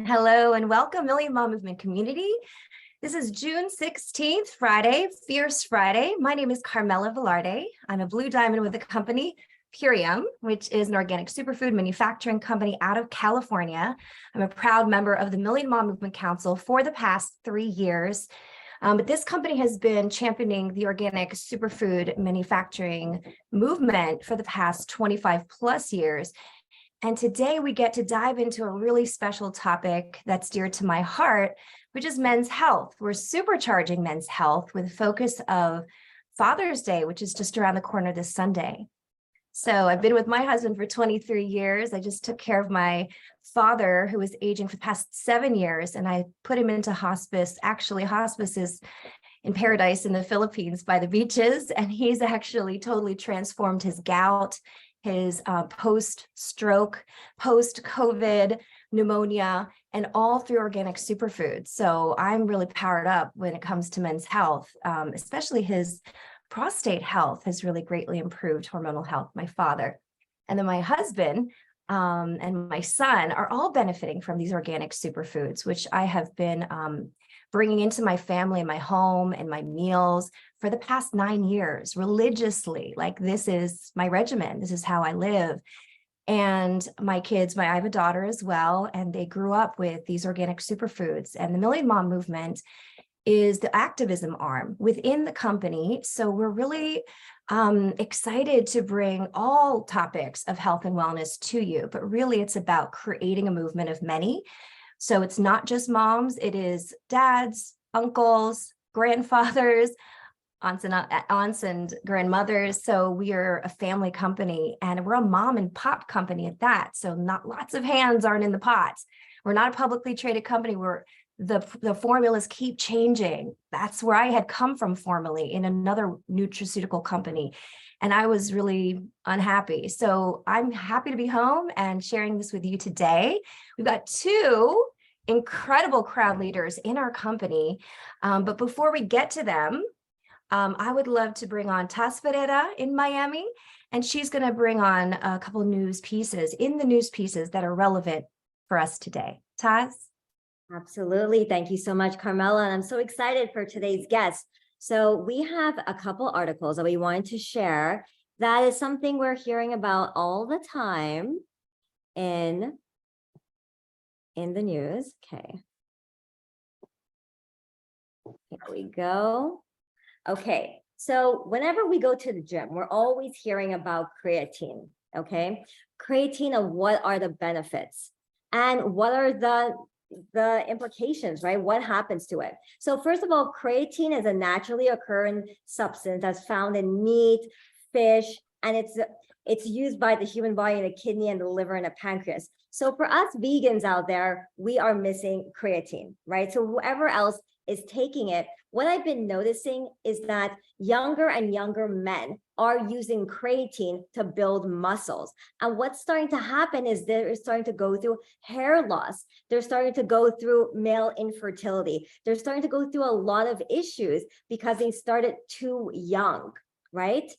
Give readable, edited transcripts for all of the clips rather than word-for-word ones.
Hello and welcome, Million Mom Movement community. This is June 16th, Friday, Fierce Friday. My name is Carmela Velarde. I'm a Blue Diamond with the company Purium, which is an organic superfood manufacturing company out of California. I'm a proud member of the Million Mom Movement Council for the past 3 years. But this company has been championing the organic superfood manufacturing movement for the past 25 plus years. And today we get to dive into a really special topic that's dear to my heart, which is men's health. We're supercharging men's health with a focus of Father's Day, which is just around the corner this Sunday. So I've been with my husband for 23 years. I just took care of my father who was aging for the past 7 years, and I put him into hospice. Actually, hospice is in paradise in the Philippines by the beaches, and he's actually totally transformed his gout, his post-stroke, post-COVID pneumonia, and all through organic superfoods. So I'm really powered up when it comes to men's health, especially his prostate health has really greatly improved, hormonal health, my father. And then my husband and my son are all benefiting from these organic superfoods, which I have been bringing into my family, my home, and my meals for the past 9 years religiously. Like, this is my regimen. This is how I live. And my kids, I have a daughter as well, and they grew up with these organic superfoods. And the Million Mom Movement is the activism arm within the company. So we're really excited to bring all topics of health and wellness to you, but really it's about creating a movement of many. So it's not just moms, it is dads, uncles, grandfathers, aunts and grandmothers. So we are a family company, and we're a mom and pop company at that. So not lots of hands aren't in the pot. We're not a publicly traded company. The formulas keep changing. That's where I had come from formerly in another nutraceutical company, and I was really unhappy. So I'm happy to be home and sharing this with you today. We've got 2 incredible crowd leaders in our company. But before we get to them, I would love to bring on Taz Ferreira in Miami, and she's going to bring on a couple of news pieces that are relevant for us today. Taz? Absolutely. Thank you so much, Carmela. And I'm so excited for today's guest. So we have a couple articles that we wanted to share. That is something we're hearing about all the time in the news. Okay. Here we go. Okay. So whenever we go to the gym, we're always hearing about creatine. Okay. Creatine, and what are the benefits and what are the implications, right? What happens to it? So first of all, creatine is a naturally occurring substance that's found in meat, fish, and it's used by the human body in the kidney and the liver and the pancreas. So for us vegans out there, we are missing creatine, right? So whoever else is taking it, what I've been noticing is that younger and younger men are using creatine to build muscles. And what's starting to happen is they're starting to go through hair loss. They're starting to go through male infertility. They're starting to go through a lot of issues because they started too young, right?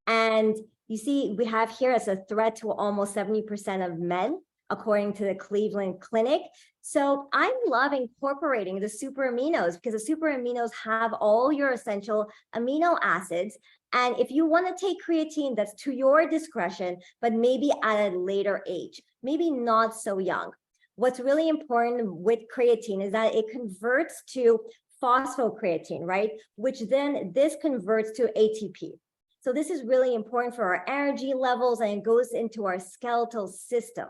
And you see, we have here as a threat to almost 70% of men, according to the Cleveland Clinic. So I love incorporating the super aminos because the super aminos have all your essential amino acids. And if you want to take creatine, that's to your discretion, but maybe at a later age, maybe not so young. What's really important with creatine is that it converts to phosphocreatine, right? Which then this converts to ATP. So this is really important for our energy levels, and it goes into our skeletal system,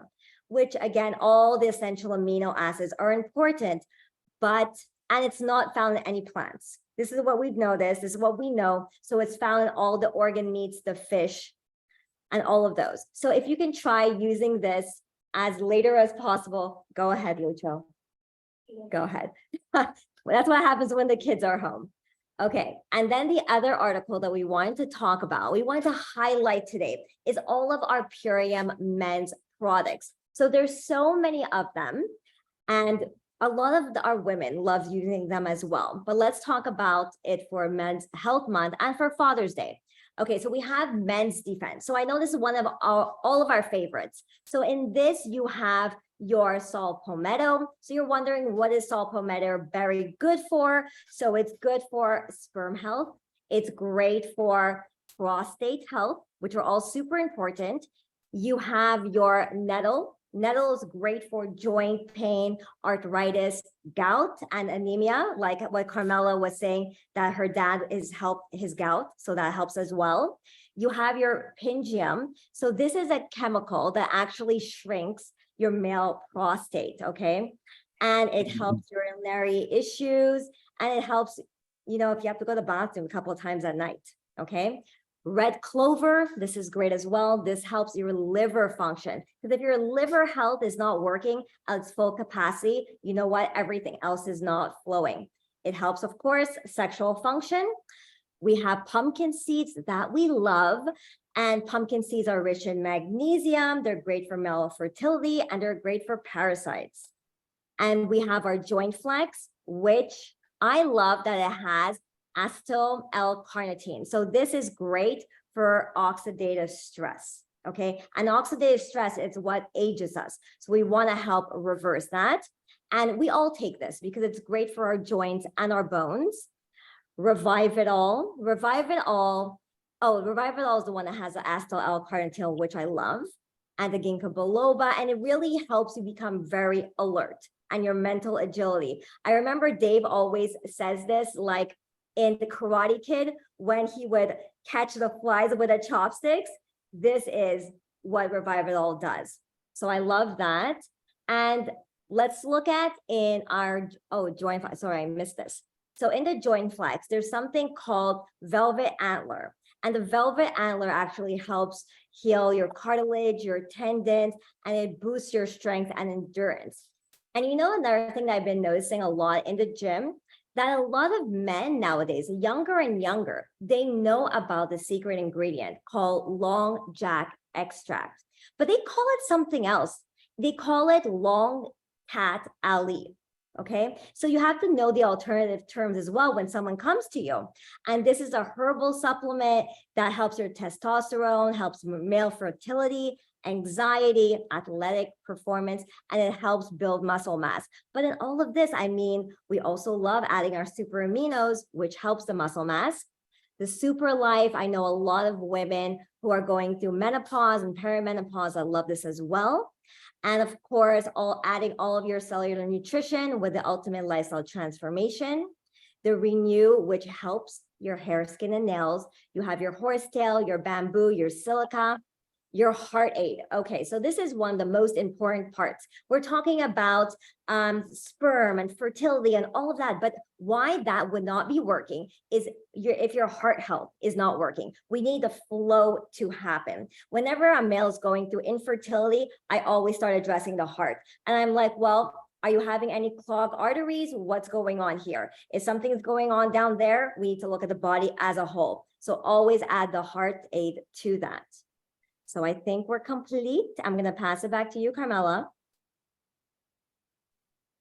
which again, all the essential amino acids are important, and it's not found in any plants. This is what we've noticed, this is what we know. So it's found in all the organ meats, the fish, and all of those. So if you can try using this as later as possible, go ahead, Lucho. Go ahead. That's what happens when the kids are home. Okay, and then the other article that we wanted to talk about, we wanted to highlight today, is all of our Purium men's products. So there's so many of them, and a lot of our women love using them as well. But let's talk about it for Men's Health Month and for Father's Day. Okay, so we have men's defense. So I know this is one of all of our favorites. So in this, you have your saw palmetto. So you're wondering, what is saw palmetto berry good for? So it's good for sperm health. It's great for prostate health, which are all super important. You have your nettle. Nettle is great for joint pain, arthritis, gout, and anemia, like what Carmela was saying, that her dad is helped his gout, so that helps as well. You have your pygium. So this is a chemical that actually shrinks your male prostate, okay? And it helps urinary issues, and it helps, if you have to go to the bathroom a couple of times at night, okay? Red clover, this is great as well. This helps your liver function. Because if your liver health is not working at its full capacity, you know what? Everything else is not flowing. It helps, of course, sexual function. We have pumpkin seeds that we love. And pumpkin seeds are rich in magnesium. They're great for male fertility, and they're great for parasites. And we have our joint flex, which I love that it has acetyl L-carnitine. So this is great for oxidative stress, okay? And oxidative stress is what ages us. So we want to help reverse that. And we all take this because it's great for our joints and our bones. Revive It All. Revive It All. Oh, Revive It All is the one that has the acetyl L-carnitine, which I love, and the ginkgo biloba. And it really helps you become very alert and your mental agility. I remember Dave always says this, like, in the Karate Kid, when he would catch the flies with the chopsticks, this is what Revive It All does. So I love that. And let's look at in our, joint flex, sorry, I missed this. So in the joint flex, there's something called velvet antler. And the velvet antler actually helps heal your cartilage, your tendons, and it boosts your strength and endurance. And another thing that I've been noticing a lot in the gym, that a lot of men nowadays, younger and younger, they know about the secret ingredient called long jack extract, but they call it something else. They call it long cat alley. Okay, so you have to know the alternative terms as well when someone comes to you. And this is a herbal supplement that helps your testosterone, helps male fertility, anxiety, athletic performance, and it helps build muscle mass. But in all of this, we also love adding our super aminos, which helps the muscle mass. The Super Life, I know a lot of women who are going through menopause and perimenopause. I love this as well. And of course, adding all of your cellular nutrition with the Ultimate Lifestyle Transformation. The Renew, which helps your hair, skin, and nails. You have your horsetail, your bamboo, your silica, your heart aid. Okay, so this is one of the most important parts. We're talking about sperm and fertility and all of that, but why that would not be working is if your heart health is not working. We need the flow to happen. Whenever a male is going through infertility, I always start addressing the heart. And I'm like, well, are you having any clogged arteries? What's going on here? If something's going on down there, we need to look at the body as a whole. So always add the heart aid to that. So I think we're complete. I'm going to pass it back to you, Carmela.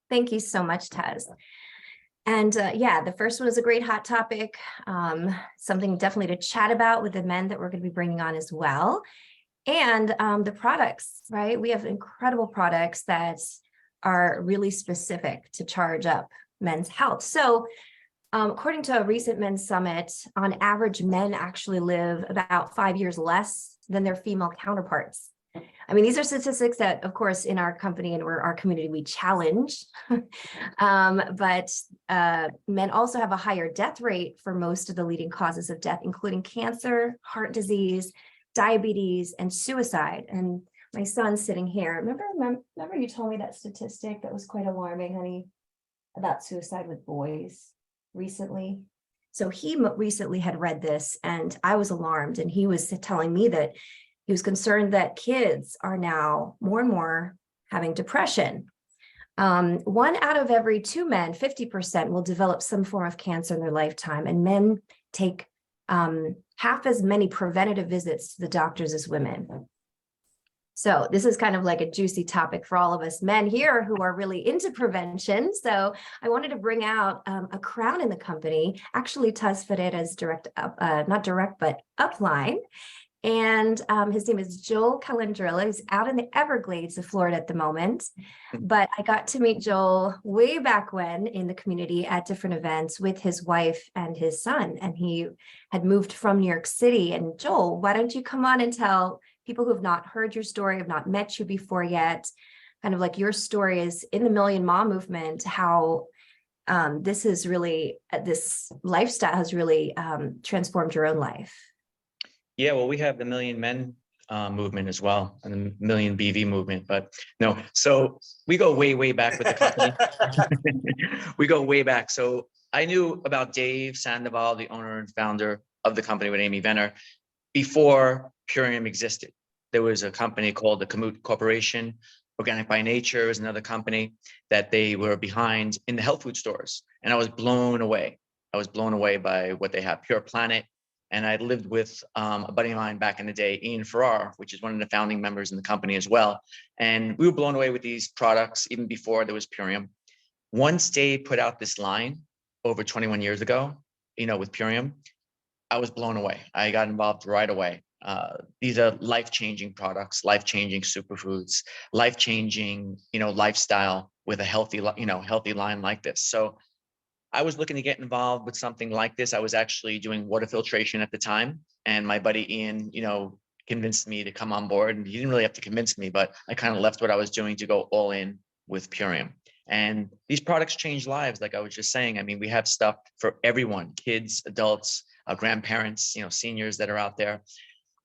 Thank you so much, Taz. And yeah, the first one is a great hot topic, something definitely to chat about with the men that we're going to be bringing on as well. And the products, right? We have incredible products that are really specific to charge up men's health. So according to a recent men's summit, on average, men actually live about 5 years less than their female counterparts. These are statistics that, of course, in our company and our community, we challenge. But men also have a higher death rate for most of the leading causes of death, including cancer, heart disease, diabetes, and suicide. And my son's sitting here. Remember you told me that statistic that was quite alarming, honey, about suicide with boys recently? So he recently had read this, and I was alarmed. And he was telling me that he was concerned that kids are now more and more having depression. 1 out of every 2 men, 50%, will develop some form of cancer in their lifetime. And men take half as many preventative visits to the doctors as women. So this is kind of like a juicy topic for all of us men here who are really into prevention. So I wanted to bring out a crown in the company. Actually, Taz Ferreira's direct up, not direct, but upline. And his name is Joel Calandrilla. He's out in the Everglades of Florida at the moment. But I got to meet Joel way back when in the community at different events with his wife and his son. And he had moved from New York City. And Joel, why don't you come on and tell people who have not heard your story, have not met you before yet, kind of like your story is in the Million Mom movement, how this is really, this lifestyle has really transformed your own life. Yeah, well, we have the Million Men movement as well, and the Million BV movement. But no, so we go way, way back with the company. We go way back. So I knew about Dave Sandoval, the owner and founder of the company with Amy Venner, before Purium existed. There was a company called the Kamut Corporation. Organic by Nature is another company that they were behind in the health food stores. And I was blown away. I was blown away by what they have, Pure Planet. And I lived with a buddy of mine back in the day, Ian Farrar, which is one of the founding members in the company as well. And we were blown away with these products even before there was Purium. Once Dave put out this line over 21 years ago, with Purium, I was blown away. I got involved right away. These are life-changing products, life-changing superfoods, life-changing, lifestyle with a healthy line like this. So I was looking to get involved with something like this. I was actually doing water filtration at the time, and my buddy Ian, convinced me to come on board. And he didn't really have to convince me, but I kind of left what I was doing to go all in with Purium. And these products change lives, like I was just saying. I mean, we have stuff for everyone: kids, adults, grandparents, seniors that are out there.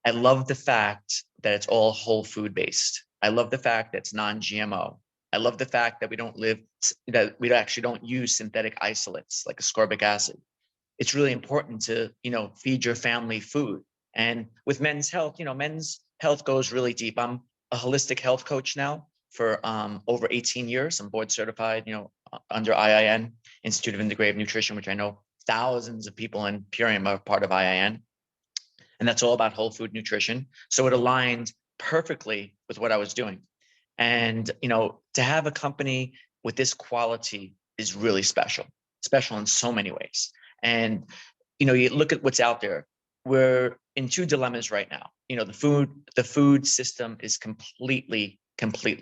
I love the fact that it's all whole food based. I love the fact that it's non-GMO. I love the fact that we actually don't use synthetic isolates like ascorbic acid. It's really important to, feed your family food. And with men's health, men's health goes really deep. I'm a holistic health coach now for over 18 years. I'm board certified, under IIN, Institute of Integrative Nutrition, which I know thousands of people in Purium are part of IIN. And that's all about whole food nutrition. So it aligned perfectly with what I was doing. And, to have a company with this quality is really special in so many ways. And, you look at what's out there. We're in two dilemmas right now. The food system is completely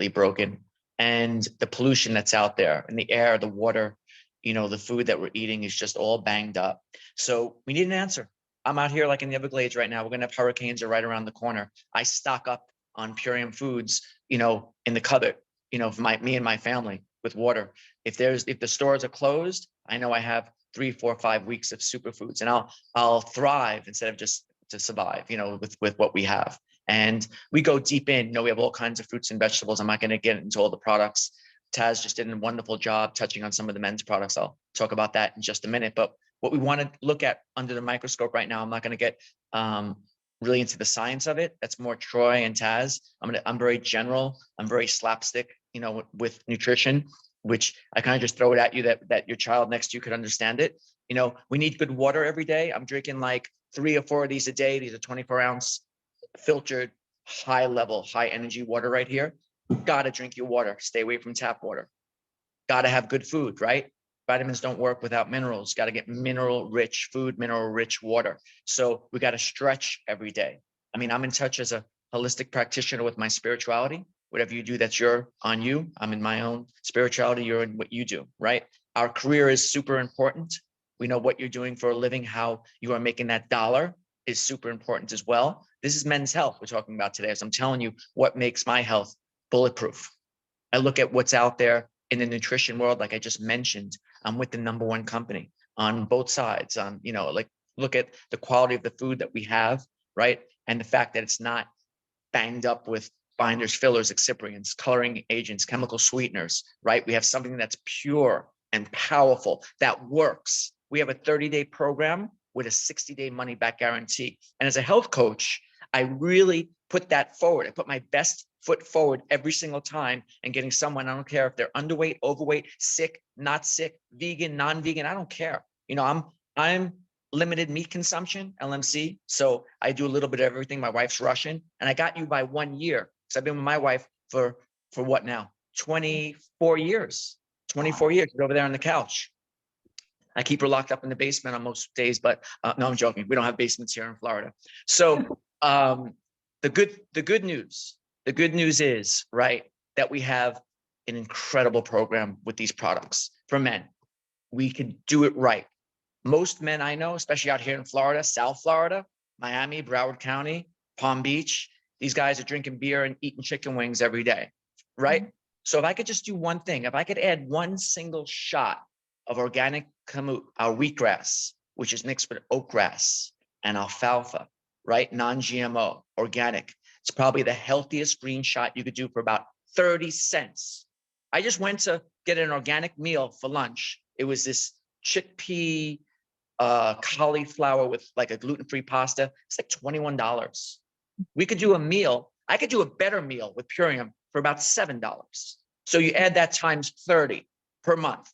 broken, and the pollution that's out there in the air, the water, the food that we're eating is just all banged up. So we need an answer. I'm out here like in the Everglades right now. We're going to have hurricanes are right around the corner. I stock up on Purium foods, in the cupboard, for me and my family with water. If the stores are closed, I know I have 3, 4, 5 weeks of superfoods, and I'll thrive instead of just to survive, with what we have. And we go deep in, we have all kinds of fruits and vegetables. I'm not going to get into all the products. Taz just did a wonderful job touching on some of the men's products. I'll talk about that in just a minute. But what we want to look at under the microscope right now, I'm not going to get really into the science of it. That's more Troy and Taz. I'm very general. I'm very slapstick, with nutrition, which I kind of just throw it at you that your child next to you could understand it. We need good water every day. I'm drinking like 3 or 4 of these a day. These are 24-ounce filtered, high level, high energy water right here. Got to drink your water. Stay away from tap water. Got to have good food, right? Vitamins don't work without minerals. Got to get mineral rich food, mineral rich water. So we got to stretch every day. I mean, I'm in touch as a holistic practitioner with my spirituality. Whatever you do, that's on you. I'm in my own spirituality. You're in what you do, right? Our career is super important. We know what you're doing for a living, how you are making that dollar is super important as well. This is men's health we're talking about today. So I'm telling you what makes my health bulletproof. I look at what's out there in the nutrition world, like I just mentioned. I'm with the #1 company on both sides. Look at the quality of the food that we have, right? And the fact that it's not banged up with binders, fillers, excipients, coloring agents, chemical sweeteners, right? We have something that's pure and powerful that works. We have a 30-day program with a 60-day money back guarantee. And as a health coach, I really put that forward. I put my best foot forward every single time, and getting someone, I don't care if they're underweight, overweight, sick, not sick, vegan, non-vegan, I don't care. I'm limited meat consumption, LMC. So I do a little bit of everything. My wife's Russian, and I got you by 1 year. because I've been with my wife for what now? 24 years. 24 years. She's over there on the couch. I keep her locked up in the basement on most days, but no, I'm joking. We don't have basements here in Florida. So the good news is, right, that we have an incredible program with these products for men. We can do it right. Most men I know, especially out here in Florida, South Florida, Miami, Broward County, Palm Beach, these guys are drinking beer and eating chicken wings every day, right? So if I could just do one thing, if I could add one single shot of organic kamut, our wheatgrass, which is mixed with oat grass and alfalfa, right? Non-GMO, organic. It's probably the healthiest green shot you could do for about 30 cents. I just went to get an organic meal for lunch. It was this chickpea cauliflower with like a gluten-free pasta. It's like $21. We could do a meal. I could do a better meal with Purium for about $7. So you add that times 30 per month.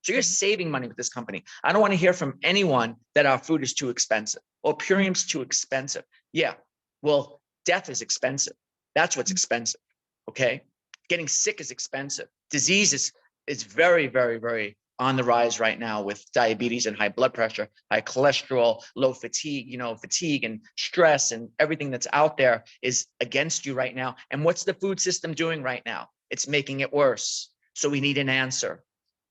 So you're saving money with this company. I don't want to hear from anyone that our food is too expensive or Purium's too expensive. Yeah, well, death is expensive. That's what's expensive, okay? Getting sick is expensive. Disease is very, very, very on the rise right now with diabetes and high blood pressure, high cholesterol, low fatigue, fatigue and stress and everything that's out there is against you right now. And what's the food system doing right now? It's making it worse. So we need an answer.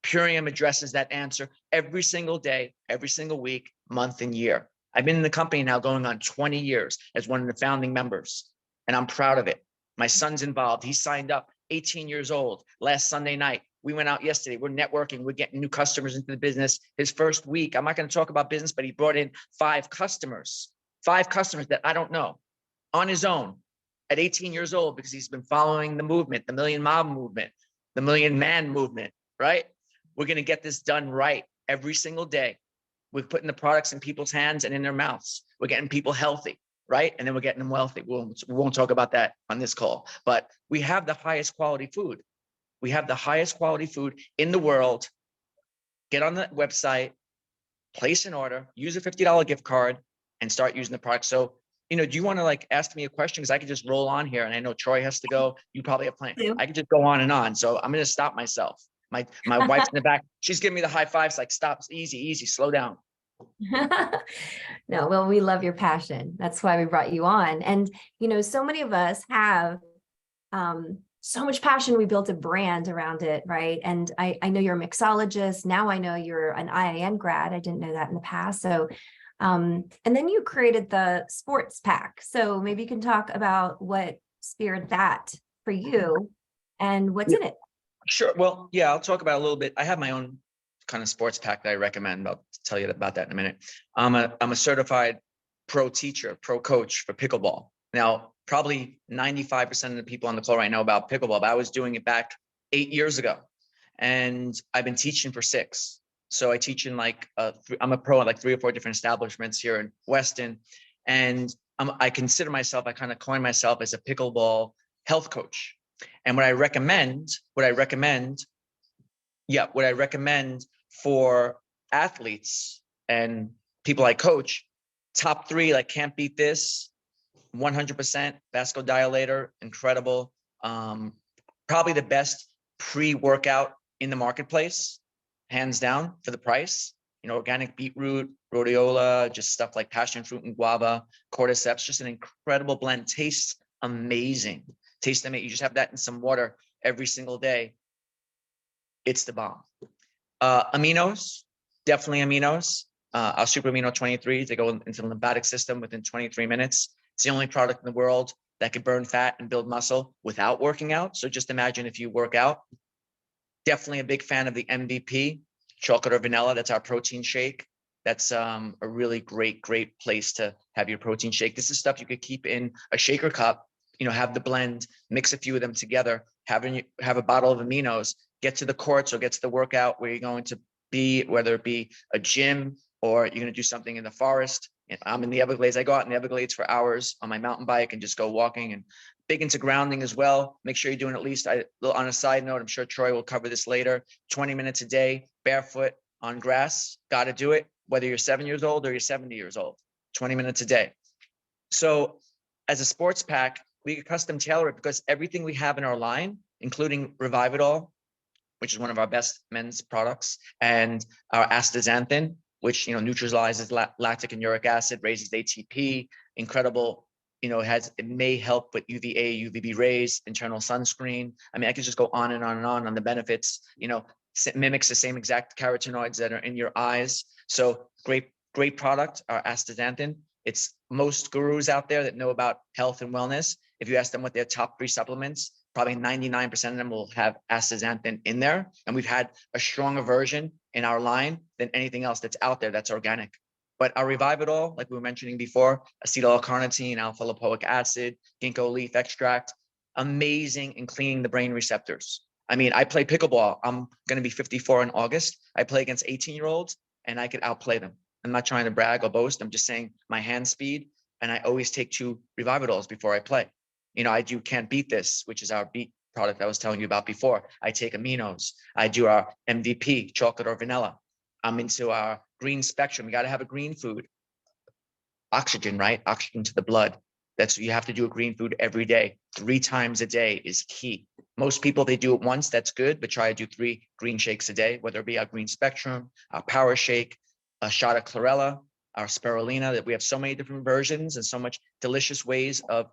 Purium addresses that answer every single day, every single week, month, and year. I've been in the company now going on 20 years as one of the founding members, and I'm proud of it. My son's involved. He signed up 18 years old last Sunday night. We went out yesterday. We're networking. We're getting new customers into the business. His first week, I'm not going to talk about business, but he brought in 5 customers that I don't know on his own at 18 years old because he's been following the movement, the Million Mob movement, the Million Man movement, right? We're going to get this done right every single day. We're putting the products in people's hands and in their mouths. We're getting people healthy, right? And then we're getting them wealthy. We won't talk about that on this call, but we have the highest quality food. We have the highest quality food in the world. Get on the website, place an order, use a $50 gift card, and start using the product. So, do you want to like ask me a question? Because I could just roll on here, and I know Troy has to go. You probably have plans. I could just go on and on. So I'm going to stop myself. My wife's in the back. She's giving me the high fives, like, stop, easy, slow down. No, well, we love your passion. That's why we brought you on. And, so many of us have so much passion. We built a brand around it, right? And I know you're a mixologist. Now I know you're an IIN grad. I didn't know that in the past. So, and then you created the sports pack. So maybe you can talk about what spearheaded that for you and what's in it. Sure. Well, yeah, I'll talk about it a little bit. I have my own kind of sports pack that I recommend. I'll tell you about that in a minute. I'm a certified pro teacher, pro coach for pickleball. Now, probably 95% of the people on the call right now about pickleball, but I was doing it back 8 years ago, and I've been teaching for 6. So I teach in I'm a pro at like 3 or 4 different establishments here in Weston, and I consider myself, I kind of coin myself as a pickleball health coach. And what I recommend for athletes and people I coach, top 3, like can't beat this, 100% vasodilator, incredible. Probably the best pre-workout in the marketplace, hands down for the price. Organic beetroot, rhodiola, just stuff like passion fruit and guava, cordyceps, just an incredible blend. Tastes amazing. You just have that in some water every single day. It's the bomb. Aminos, definitely aminos. Our super amino 23, they go into the lymphatic system within 23 minutes. It's the only product in the world that can burn fat and build muscle without working out. So just imagine if you work out. Definitely a big fan of the MVP, chocolate or vanilla. That's our protein shake. That's a really great place to have your protein shake. This is stuff you could keep in a shaker cup, have the blend, mix a few of them together, have a bottle of aminos, get to the courts or get to the workout where you're going to be, whether it be a gym or you're going to do something in the forest. I'm in the Everglades. I go out in the Everglades for hours on my mountain bike and just go walking, and big into grounding as well. Make sure you're doing at least, on a side note, I'm sure Troy will cover this later, 20 minutes a day, barefoot on grass. Got to do it, whether you're 7 years old or you're 70 years old, 20 minutes a day. So as a sports pack, we could custom tailor it because everything we have in our line, including Revividol, which is one of our best men's products, and our astaxanthin, which neutralizes lactic and uric acid, raises ATP, incredible. It may help with UVA, UVB rays, internal sunscreen. I mean, I could just go on and on and on the benefits. Mimics the same exact carotenoids that are in your eyes. So great product, our astaxanthin. It's most gurus out there that know about health and wellness. If you ask them what their top 3 supplements, probably 99% of them will have astaxanthin in there. And we've had a stronger version in our line than anything else that's out there that's organic. But our Revividol, like we were mentioning before, acetyl L-carnitine, alpha lipoic acid, ginkgo leaf extract, amazing in cleaning the brain receptors. I mean, I play pickleball. I'm going to be 54 in August. I play against 18-year-olds and I could outplay them. I'm not trying to brag or boast. I'm just saying my hand speed, and I always take 2 Revividols before I play. I do Can't Beat This, which is our beat product I was telling you about before. I take aminos. I do our MVP, chocolate or vanilla. I'm into our green spectrum. You got to have a green food. Oxygen, right? Oxygen to the blood. You have to do a green food every day. 3 times a day is key. Most people, they do it once, that's good, but try to do 3 green shakes a day, whether it be our green spectrum, our power shake, a shot of chlorella, our spirulina, that we have so many different versions and so much delicious ways of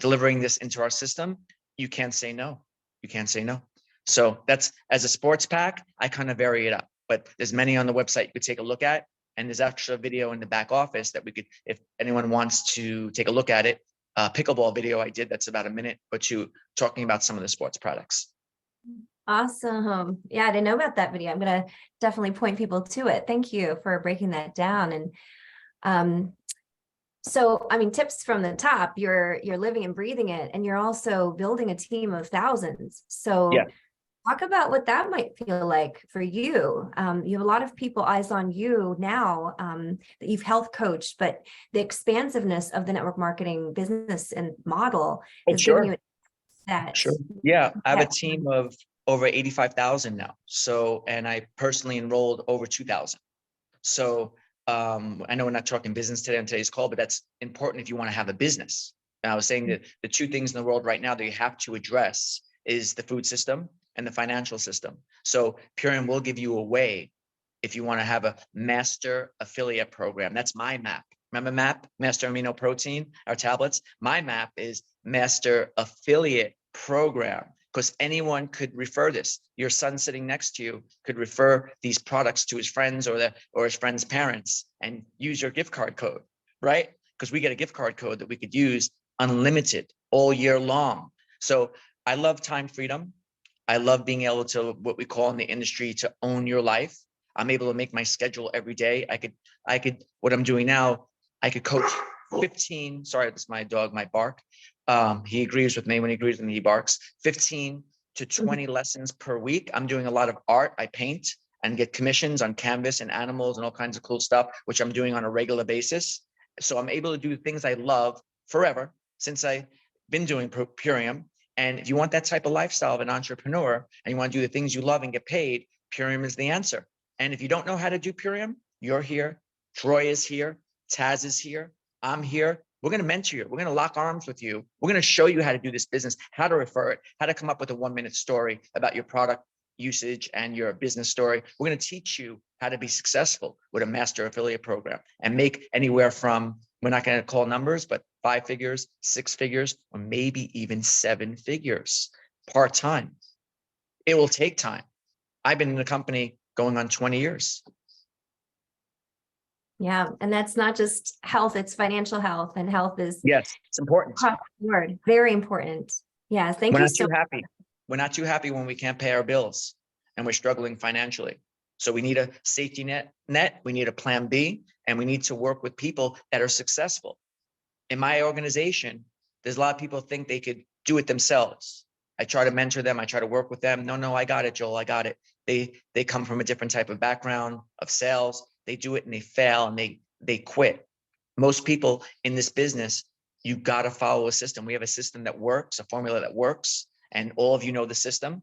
delivering this into our system. You can't say no. You can't say no. So that's, as a sports pack, I kind of vary it up, but there's many on the website you could take a look at. And there's actually a video in the back office that we could, if anyone wants to take a look at it, pickleball video I did, that's about a minute or 2 talking about some of the sports products. Awesome. Yeah, I didn't know about that video. I'm going to definitely point people to it. Thank you for breaking that down. And so, I mean, tips from the top, you're living and breathing it, and you're also building a team of thousands. So Yeah. Talk about what that might feel like for you. You have a lot of people eyes on you now that you've health coached, but the expansiveness of the network marketing business and model Oh, is sure. giving you that. Sure. Yeah, I have a team of over 85,000 now. So, and I personally enrolled over 2,000. So I know we're not talking business today on today's call, but that's important if you want to have a business. And I was saying that the 2 things in the world right now that you have to address is the food system and the financial system. So Purium will give you a way if you want to have a master affiliate program. That's my MAP. Remember MAP, Master Amino Protein, our tablets? My MAP is Master Affiliate Program, because anyone could refer this. Your son sitting next to you could refer these products to his friends or his friends' parents and use your gift card code, right? Because we get a gift card code that we could use unlimited all year long. So I love time freedom. I love being able to, what we call in the industry, to own your life. I'm able to make my schedule every day. I could, what I'm doing now, I could coach 15, sorry, that's my dog, my bark. He agrees with me. When he agrees with me, he barks. 15 to 20 lessons per week. I'm doing a lot of art. I paint and get commissions on canvas and animals and all kinds of cool stuff, which I'm doing on a regular basis. So I'm able to do things I love forever since I've been doing Purium. And if you want that type of lifestyle of an entrepreneur and you want to do the things you love and get paid, Purium is the answer. And if you don't know how to do Purium, you're here. Troy is here. Taz is here. I'm here. We're going to mentor you. We're going to lock arms with you. We're going to show you how to do this business, how to refer it, how to come up with a 1-minute story about your product usage and your business story. We're going to teach you how to be successful with a master affiliate program and make anywhere from, we're not going to call numbers, but 5 figures, 6 figures, or maybe even 7 figures part-time. It will take time. I've been in the company going on 20 years. Yeah. And that's not just health, it's financial health, and health is Yes, it's important. across the board, very important. Yeah. Thank We're you not so too happy. We're not too happy when we can't pay our bills and we're struggling financially. So we need a safety net, we need a plan B, and we need to work with people that are successful. In my organization, there's a lot of people think they could do it themselves. I try to mentor them. I try to work with them. No, I got it, Joel. I got it. They come from a different type of background of sales. They do it and they fail and they quit. Most people in this business, you got to follow a system. We have a system that works, a formula that works, and all of you know the system.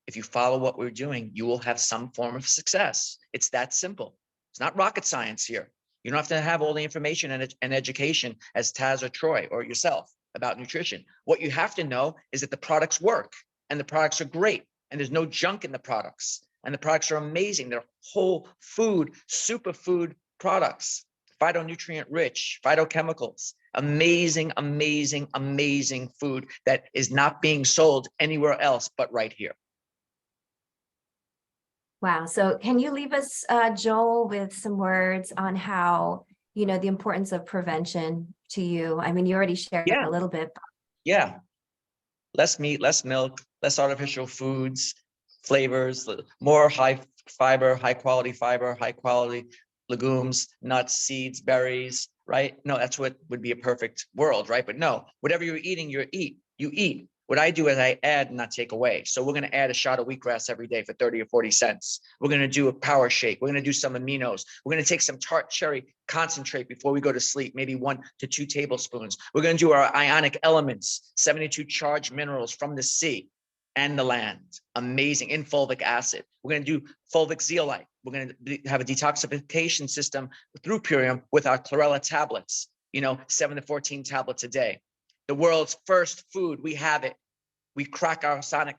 If you follow what we're doing, you will have some form of success. It's that simple. It's not rocket science here. You don't have to have all the information and education as Taz or Troy or yourself. about nutrition. What you have to know is that the products work and the products are great and there's no junk in the products and the products are amazing. They're whole food, superfood products, phytonutrient rich, phytochemicals, amazing, amazing, amazing food that is not being sold anywhere else but right here. Wow. So can you leave us, Joel, with some words on how, the importance of prevention to you? I mean, you already shared Yeah. a little bit. Yeah. Less meat, less milk, less artificial foods, flavors, more high fiber, high quality legumes, nuts, seeds, berries, right? No, that's what would be a perfect world, right? But no, whatever you're eating, you eat. What I do is I add, not take away. So we're going to add a shot of wheatgrass every day for 30 or 40 cents. We're going to do a power shake. We're going to do some aminos. We're going to take some tart cherry concentrate before we go to sleep, maybe 1 to 2 tablespoons. We're going to do our ionic elements, 72 charged minerals from the sea and the land. Amazing. In fulvic acid. We're going to do fulvic zeolite. We're going to have a detoxification system through Purium with our chlorella tablets, 7 to 14 tablets a day. The world's first food, we have it. We crack our sonic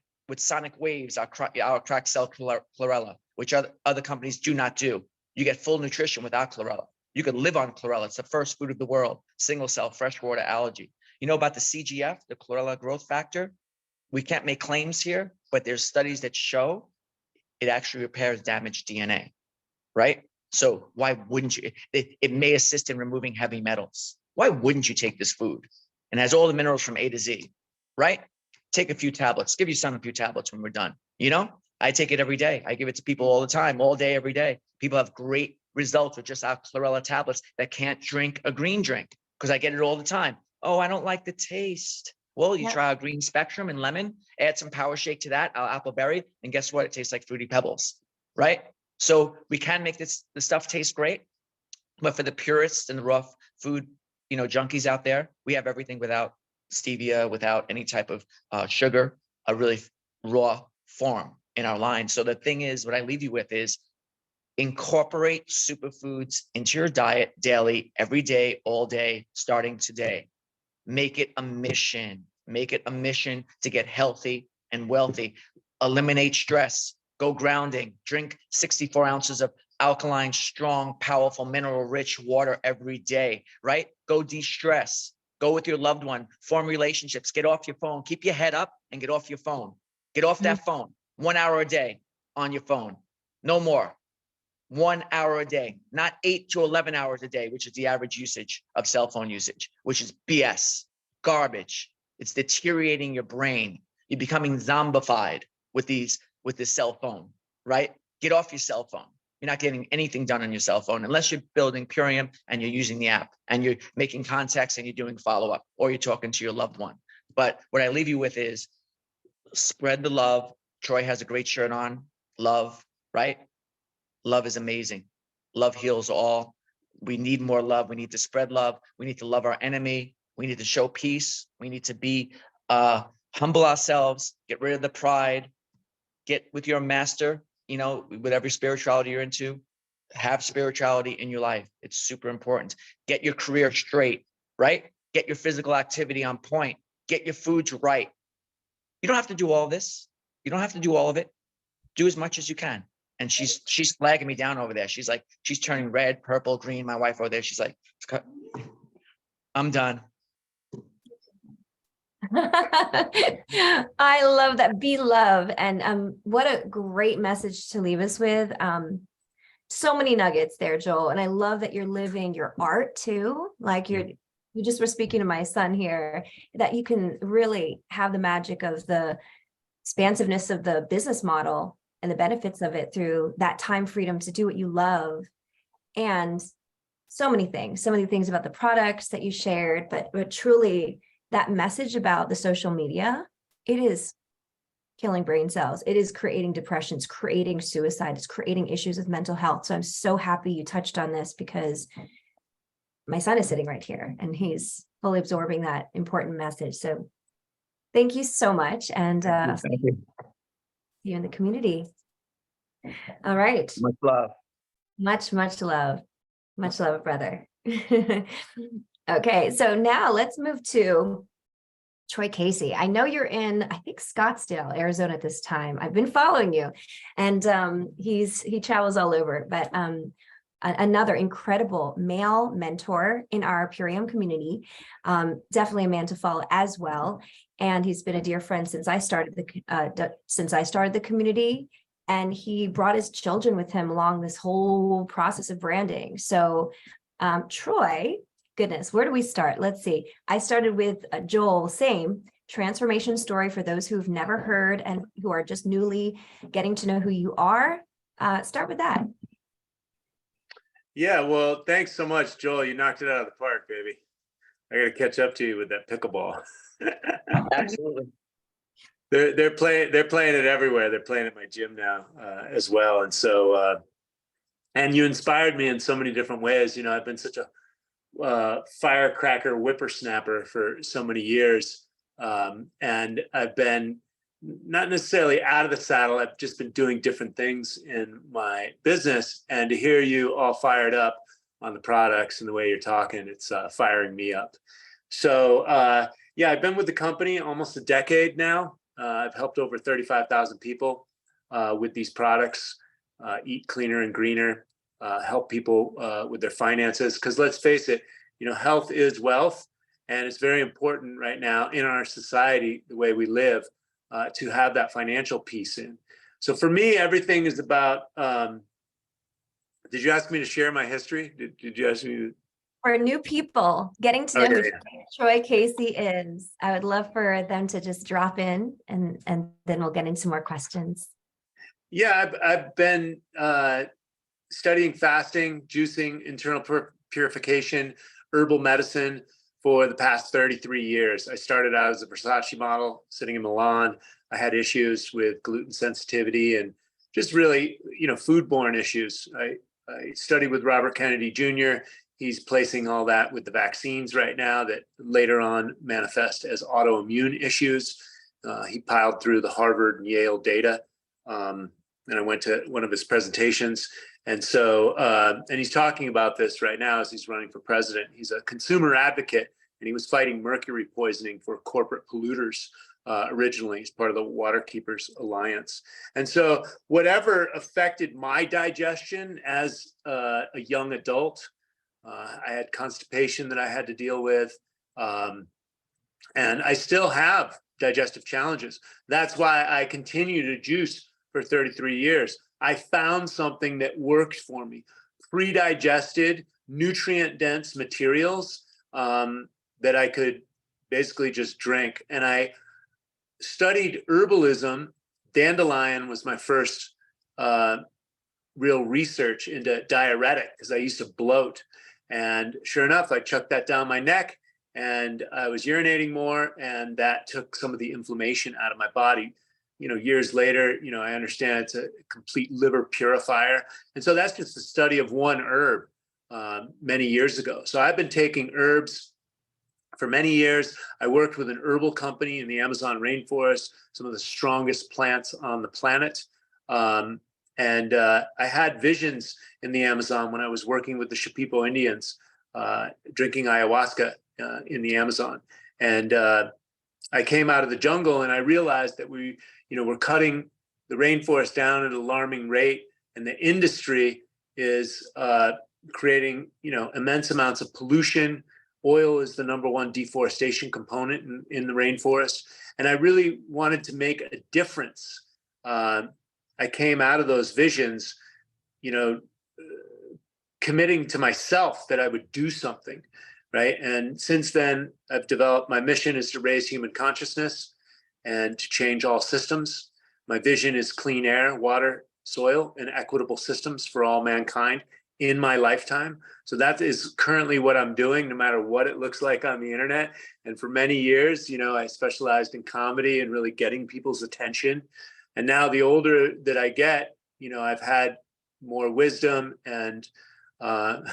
waves, our cracked cell chlorella, which other companies do not do. You get full nutrition without chlorella. You could live on chlorella. It's the first food of the world, single cell freshwater algae. You know about the CGF, the chlorella growth factor? We can't make claims here, but there's studies that show it actually repairs damaged DNA, right? So why wouldn't you? It may assist in removing heavy metals. Why wouldn't you take this food? And has all the minerals from A to Z, right? Take a few tablets, give your son a few tablets when we're done. I take it every day. I give it to people all the time, all day, every day. People have great results with just our chlorella tablets that can't drink a green drink because I get it all the time. Oh, I don't like the taste. Well, you try our green spectrum and lemon, add some power shake to that, our apple berry, and guess what? It tastes like Fruity Pebbles, right? So we can make the stuff taste great, but for the purists and the rough food, junkies out there, we have everything without stevia, without any type of sugar, a really raw form in our line. So the thing is, what I leave you with is incorporate superfoods into your diet daily, every day, all day, starting today. Make it a mission. Make it a mission to get healthy and wealthy. Eliminate stress. Go grounding. Drink 64 ounces of alkaline, strong, powerful, mineral-rich water every day, right? Go de-stress. Go with your loved one. Form relationships. Get off your phone. Keep your head up and get off your phone. Get off that phone. 1 hour a day on your phone. No more. 1 hour a day, not 8 to 11 hours a day, which is the average usage of cell phone usage, which is BS, garbage. It's deteriorating your brain. You're becoming zombified with this cell phone, right? Get off your cell phone. You're not getting anything done on your cell phone unless you're building Purium and you're using the app and you're making contacts and you're doing follow-up or you're talking to your loved one. But what I leave you with is spread the love. Troy has a great shirt on, love, right? Love is amazing. Love heals all. We need more love. We need to spread love. We need to love our enemy. We need to show peace. We need to be humble ourselves, get rid of the pride, get with your master, whatever spirituality you're into, have spirituality in your life. It's super important. Get your career straight, right? Get your physical activity on point. Get your foods right. You don't have to do all this. You don't have to do all of it. Do as much as you can. And she's flagging me down over there. She's like, she's turning red, purple, green. My wife over there, she's like, I'm done. I love that. Be love. And what a great message to leave us with. So many nuggets there, Joel. And I love that you're living your art too. Like you just were speaking to my son here, that you can really have the magic of the expansiveness of the business model and the benefits of it through that time freedom to do what you love. And so many things about the products that you shared, but truly that message about the social media, it is killing brain cells. It is creating depressions, creating suicide, it's creating issues with mental health. So I'm so happy you touched on this because my son is sitting right here and he's fully absorbing that important message. So thank you so much. And Thank you. See you in the community. All right. Much love. Much love. Much love, brother. Okay, so now let's move to Troy Casey, I know you're in, I think Scottsdale, Arizona at this time. I've been following you, and he travels all over. But another incredible male mentor in our Purium community, definitely a man to follow as well. And he's been a dear friend since I started the community. And he brought his children with him along this whole process of branding. So, Troy. Goodness, where do we start? Let's see. I started with Joel, same transformation story for those who've never heard and who are just newly getting to know who you are. Start with that. Yeah, well, thanks so much, Joel. You knocked it out of the park, baby. I got to catch up to you with that pickleball. Absolutely. They're playing it everywhere. They're playing at my gym now as well. And so and you inspired me in so many different ways. You know, I've been such a firecracker whippersnapper for so many years. And I've been not necessarily out of the saddle. I've just been doing different things in my business. And to hear you all fired up on the products and the way you're talking, it's firing me up. So yeah, I've been with the company almost a decade now. I've helped over 35,000 people with these products, eat cleaner and greener, help people with their finances. Because let's face it, you know, health is wealth, and it's very important right now in our society, the way we live, to have that financial piece in. So for me, everything is about. Did you ask me to share my history? Did you ask me to? For new people getting to know Okay. who Troy Casey is, I would love for them to just drop in, and then we'll get into more questions. Yeah, I've been studying fasting, juicing, internal purification, herbal medicine for the past 33 years. I started out as a Versace model sitting in Milan. I had issues with gluten sensitivity and just really, you know, foodborne issues. I studied with Robert Kennedy Jr. He's placing all that with the vaccines right now that later on manifest as autoimmune issues. He piled through the Harvard and Yale data. And I went to one of his presentations. And so, and he's talking about this right now as he's running for president. He's a consumer advocate, and he was fighting mercury poisoning for corporate polluters originally. He's part of the Waterkeepers Alliance. And so whatever affected my digestion as a young adult, I had constipation that I had to deal with. And I still have digestive challenges. That's why I continue to juice for 33 years. I found something that worked for me. Pre-digested, nutrient-dense materials that I could basically just drink. And I studied herbalism. Dandelion was my first real research into diuretic because I used to bloat. And sure enough, I chucked that down my neck and I was urinating more, and that took some of the inflammation out of my body. You know, years later, you know, I understand it's a complete liver purifier. And so that's just the study of one herb many years ago. So I've been taking herbs for many years. I worked with an herbal company in the Amazon rainforest, some of the strongest plants on the planet. And I had visions in the Amazon when I was working with the Shipibo Indians, drinking ayahuasca in the Amazon. And I came out of the jungle and I realized that we're cutting the rainforest down at an alarming rate, and the industry is creating, immense amounts of pollution. Oil is the number one deforestation component in the rainforest. And I really wanted to make a difference. I came out of those visions, committing to myself that I would do something, right? And since then, I've developed, my mission is to raise human consciousness and to change all systems. My vision is clean air, water, soil, and equitable systems for all mankind in my lifetime. So that is currently what I'm doing, no matter what it looks like on the internet. And for many years, I specialized in comedy and really getting people's attention. And now the older that I get, I've had more wisdom, and I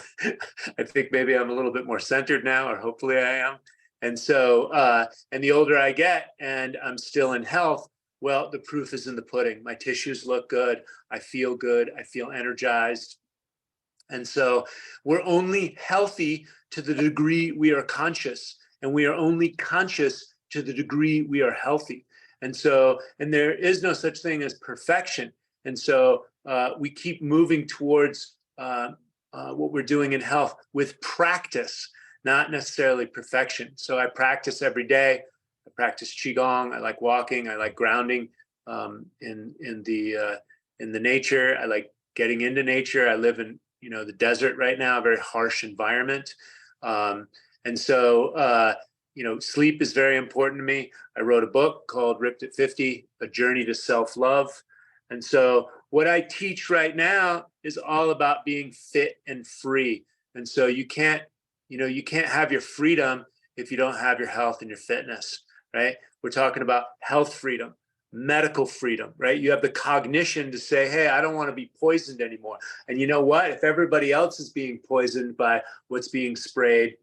think maybe I'm a little bit more centered now, or hopefully I am. And so, and the older I get and I'm still in health, well, the proof is in the pudding. My tissues look good. I feel good. I feel energized. And so we're only healthy to the degree we are conscious, and we are only conscious to the degree we are healthy. And so, and there is no such thing as perfection. And so we keep moving towards what we're doing in health with practice, not necessarily perfection. So I practice every day. I practice Qigong. I like walking. I like grounding in the nature. I like getting into nature. I live in the desert right now, a very harsh environment. And so sleep is very important to me. I wrote a book called Ripped at 50, A Journey to Self-Love. And so what I teach right now is all about being fit and free. And so you can't have your freedom if you don't have your health and your fitness, right? We're talking about health freedom, medical freedom, right? You have the cognition to say, hey, I don't want to be poisoned anymore. And you know what? If everybody else is being poisoned by what's being sprayed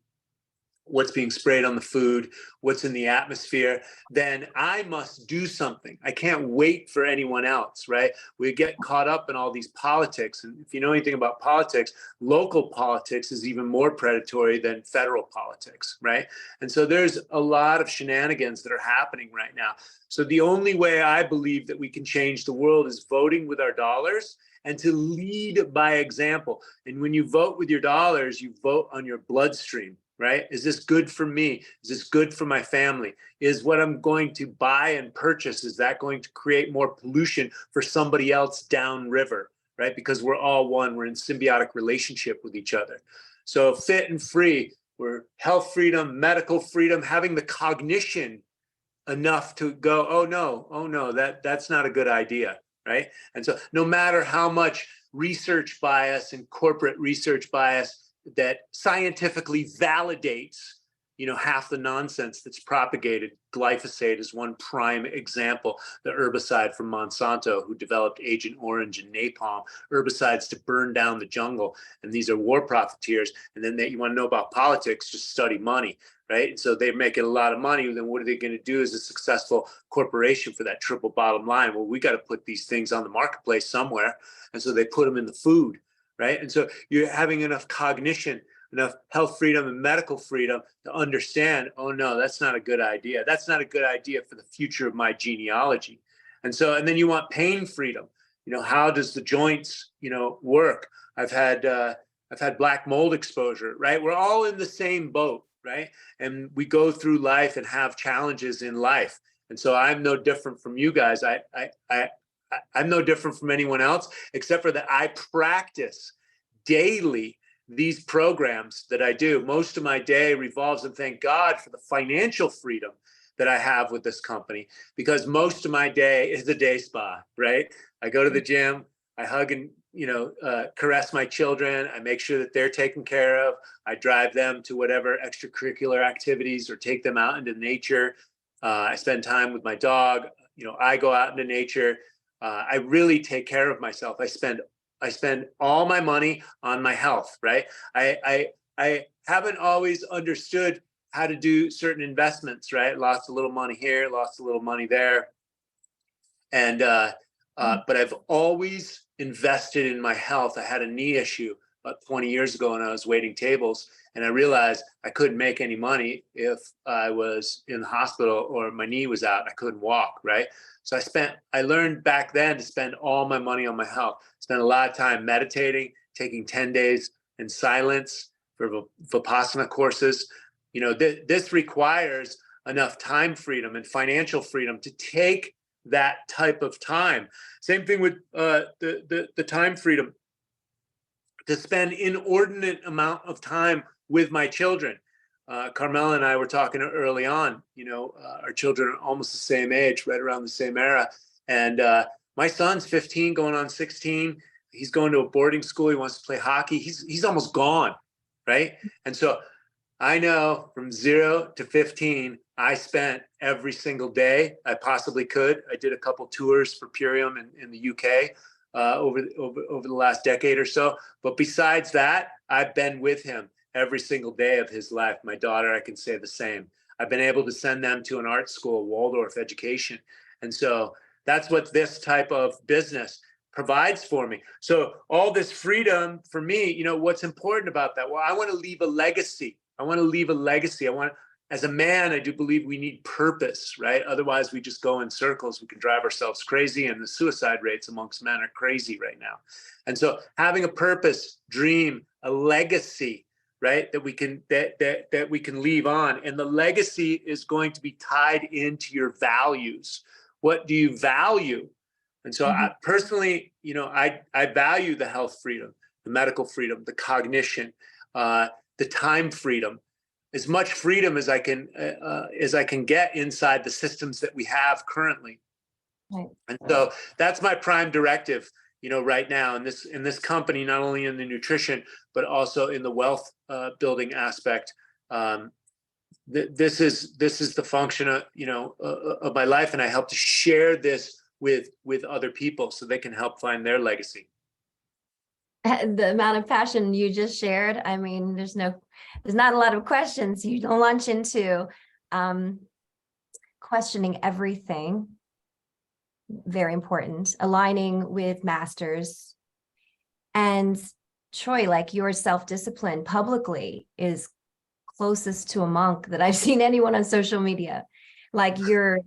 on the food, what's in the atmosphere, then I must do something. I can't wait for anyone else, right? We get caught up in all these politics. And if you know anything about politics, local politics is even more predatory than federal politics, right? And so there's a lot of shenanigans that are happening right now. So the only way I believe that we can change the world is voting with our dollars and to lead by example. And when you vote with your dollars, you vote on your bloodstream. Right? Is this good for me? Is this good for my family? Is what I'm going to buy and purchase, is that going to create more pollution for somebody else downriver? Right? Because we're all one. We're in symbiotic relationship with each other. So fit and free, we're health freedom, medical freedom, having the cognition enough to go, oh no, that's not a good idea. Right? And so no matter how much research bias and corporate research bias that scientifically validates, half the nonsense that's propagated. Glyphosate is one prime example, the herbicide from Monsanto, who developed Agent Orange and napalm, herbicides to burn down the jungle. And these are war profiteers. And then you want to know about politics, just study money, right? And so they're making a lot of money. Then what are they going to do as a successful corporation for that triple bottom line? Well, we got to put these things on the marketplace somewhere. And so they put them in the food. Right. And so you're having enough cognition, enough health freedom and medical freedom to understand, oh, no, that's not a good idea. That's not a good idea for the future of my genealogy. And then you want pain freedom. How does the joints, work? I've had black mold exposure. Right. We're all in the same boat. Right. And we go through life and have challenges in life. And so I'm no different from you guys. I'm no different from anyone else, except for that I practice daily these programs that I do. Most of my day revolves, and thank God for the financial freedom that I have with this company, because most of my day is a day spa, right? I go to the gym, I hug and caress my children. I make sure that they're taken care of. I drive them to whatever extracurricular activities or take them out into nature. I spend time with my dog. I go out into nature. I really take care of myself. I spend all my money on my health, right? I haven't always understood how to do certain investments, right? Lost a little money here, lost a little money there. And, but I've always invested in my health. I had a knee issue about 20 years ago when I was waiting tables, and I realized I couldn't make any money if I was in the hospital or my knee was out. I couldn't walk, right? So I learned back then to spend all my money on my health. Spent a lot of time meditating, taking 10 days in silence for Vipassana courses. This requires enough time freedom and financial freedom to take that type of time. Same thing with the time freedom to spend inordinate amount of time with my children. Carmela and I were talking early on, our children are almost the same age, right around the same era. And my son's 15 going on 16. He's going to a boarding school. He wants to play hockey. He's almost gone, right? And so I know from 0 to 15, I spent every single day I possibly could. I did a couple tours for Purium in the UK over the last decade or so. But besides that, I've been with him every single day of his life. My daughter, I can say the same. I've been able to send them to an art school, Waldorf education. And so that's what this type of business provides for me. So all this freedom for me, what's important about that? Well, I want to leave a legacy. I want to leave a legacy. I want as a man, I do believe we need purpose, right? Otherwise, we just go in circles. We can drive ourselves crazy, and the suicide rates amongst men are crazy right now. And so, having a purpose, dream, a legacy, right, that we can that we can leave on, and the legacy is going to be tied into your values. What do you value? And so, I personally, I value the health freedom, the medical freedom, the cognition, the time freedom, as much freedom as I can get inside the systems that we have currently. Right. And so that's my prime directive, right now in this company, not only in the nutrition but also in the wealth building aspect. This is the function of my life, and I help to share this with other people so they can help find their legacy. The amount of passion you just shared, I mean, there's not a lot of questions. You don't launch into questioning everything. Very important. Aligning with masters. And Troy, like, your self-discipline publicly is closest to a monk that I've seen anyone on social media. Like, you're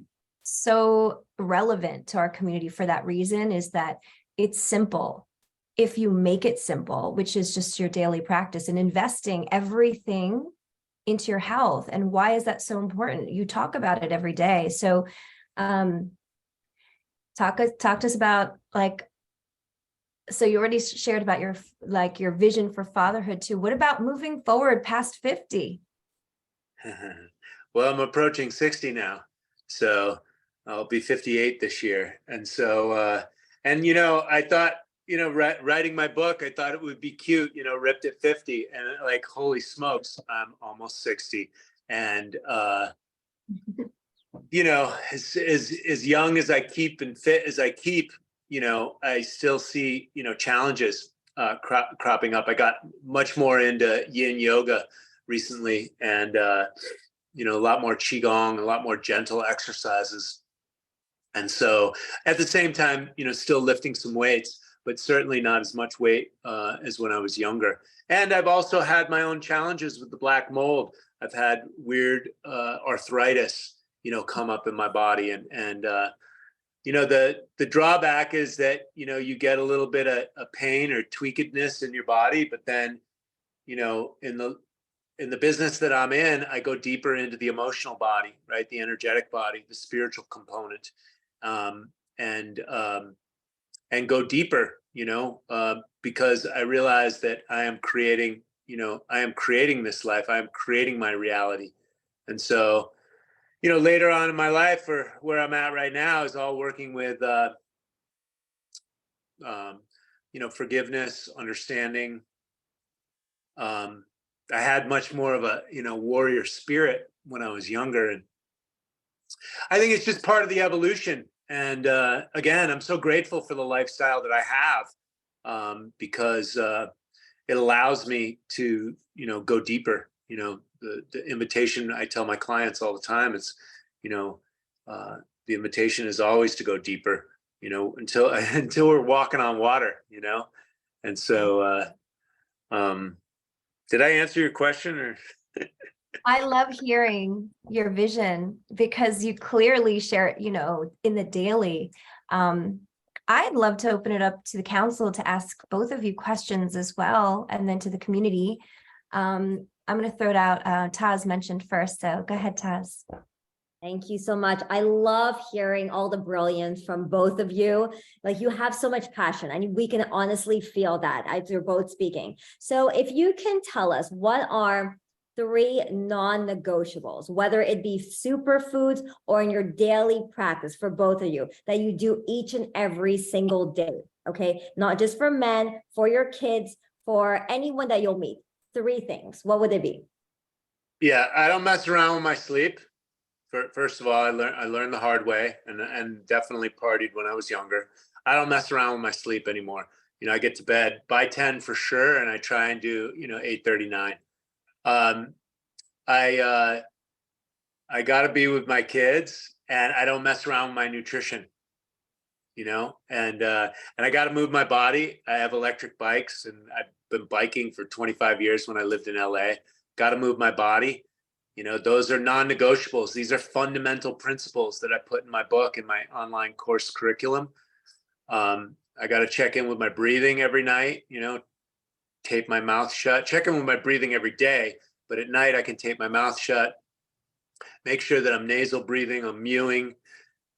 so relevant to our community for that reason, is that it's simple. If you make it simple, which is just your daily practice, and investing everything into your health. And why is that so important? You talk about it every day. So talk to us about, like, so you already shared about your vision for fatherhood too. What about moving forward past 50? Well, I'm approaching 60 now, so I'll be 58 this year. And so, I thought, writing my book, I thought it would be cute, ripped at 50, and like, holy smokes, I'm almost 60. And, as young as I keep and fit as I keep, I still see, challenges cropping up. I got much more into yin yoga recently, and, a lot more qigong, a lot more gentle exercises. And so at the same time, still lifting some weights, but certainly not as much weight as when I was younger. And I've also had my own challenges with the black mold. I've had weird arthritis, come up in my body. And the drawback is that, you get a little bit of pain or tweakedness in your body, but then, in the business that I'm in, I go deeper into the emotional body, right? The energetic body, the spiritual component, and go deeper, because I realize that I am creating this life. I am creating my reality. And so, later on in my life, or where I'm at right now, is all working with, forgiveness, understanding. I had much more of a, warrior spirit when I was younger. And I think it's just part of the evolution. And again, I'm so grateful for the lifestyle that I have, because it allows me to, go deeper. The invitation I tell my clients all the time, it's, the invitation is always to go deeper, until we're walking on water, And so, did I answer your question, or? I love hearing your vision, because you clearly share it, in the daily. I'd love to open it up to the council to ask both of you questions as well, and then to the community. I'm going to throw it out. Taz mentioned first, so go ahead, Taz. Thank you so much. I love hearing all the brilliance from both of you. Like, you have so much passion, and we can honestly feel that as you're both speaking. So if you can tell us, what are 3 non-negotiables, whether it be superfoods or in your daily practice for both of you, that you do each and every single day, okay? Not just for men, for your kids, for anyone that you'll meet. 3 things. What would it be? Yeah, I don't mess around with my sleep. First of all, I learned the hard way, and definitely partied when I was younger. I don't mess around with my sleep anymore. I get to bed by 10 for sure, and I try and do 8:39. I got to be with my kids, and I don't mess around with my nutrition. And I got to move my body. I have electric bikes, and I've been biking for 25 years when I lived in LA. Got to move my body. You know, those are non-negotiables. These are fundamental principles that I put in my book, in my online course curriculum. I got to check in with my breathing every night, you know, tape my mouth shut, check in with my breathing every day, but at night I can tape my mouth shut, make sure that I'm nasal breathing, I'm mewing.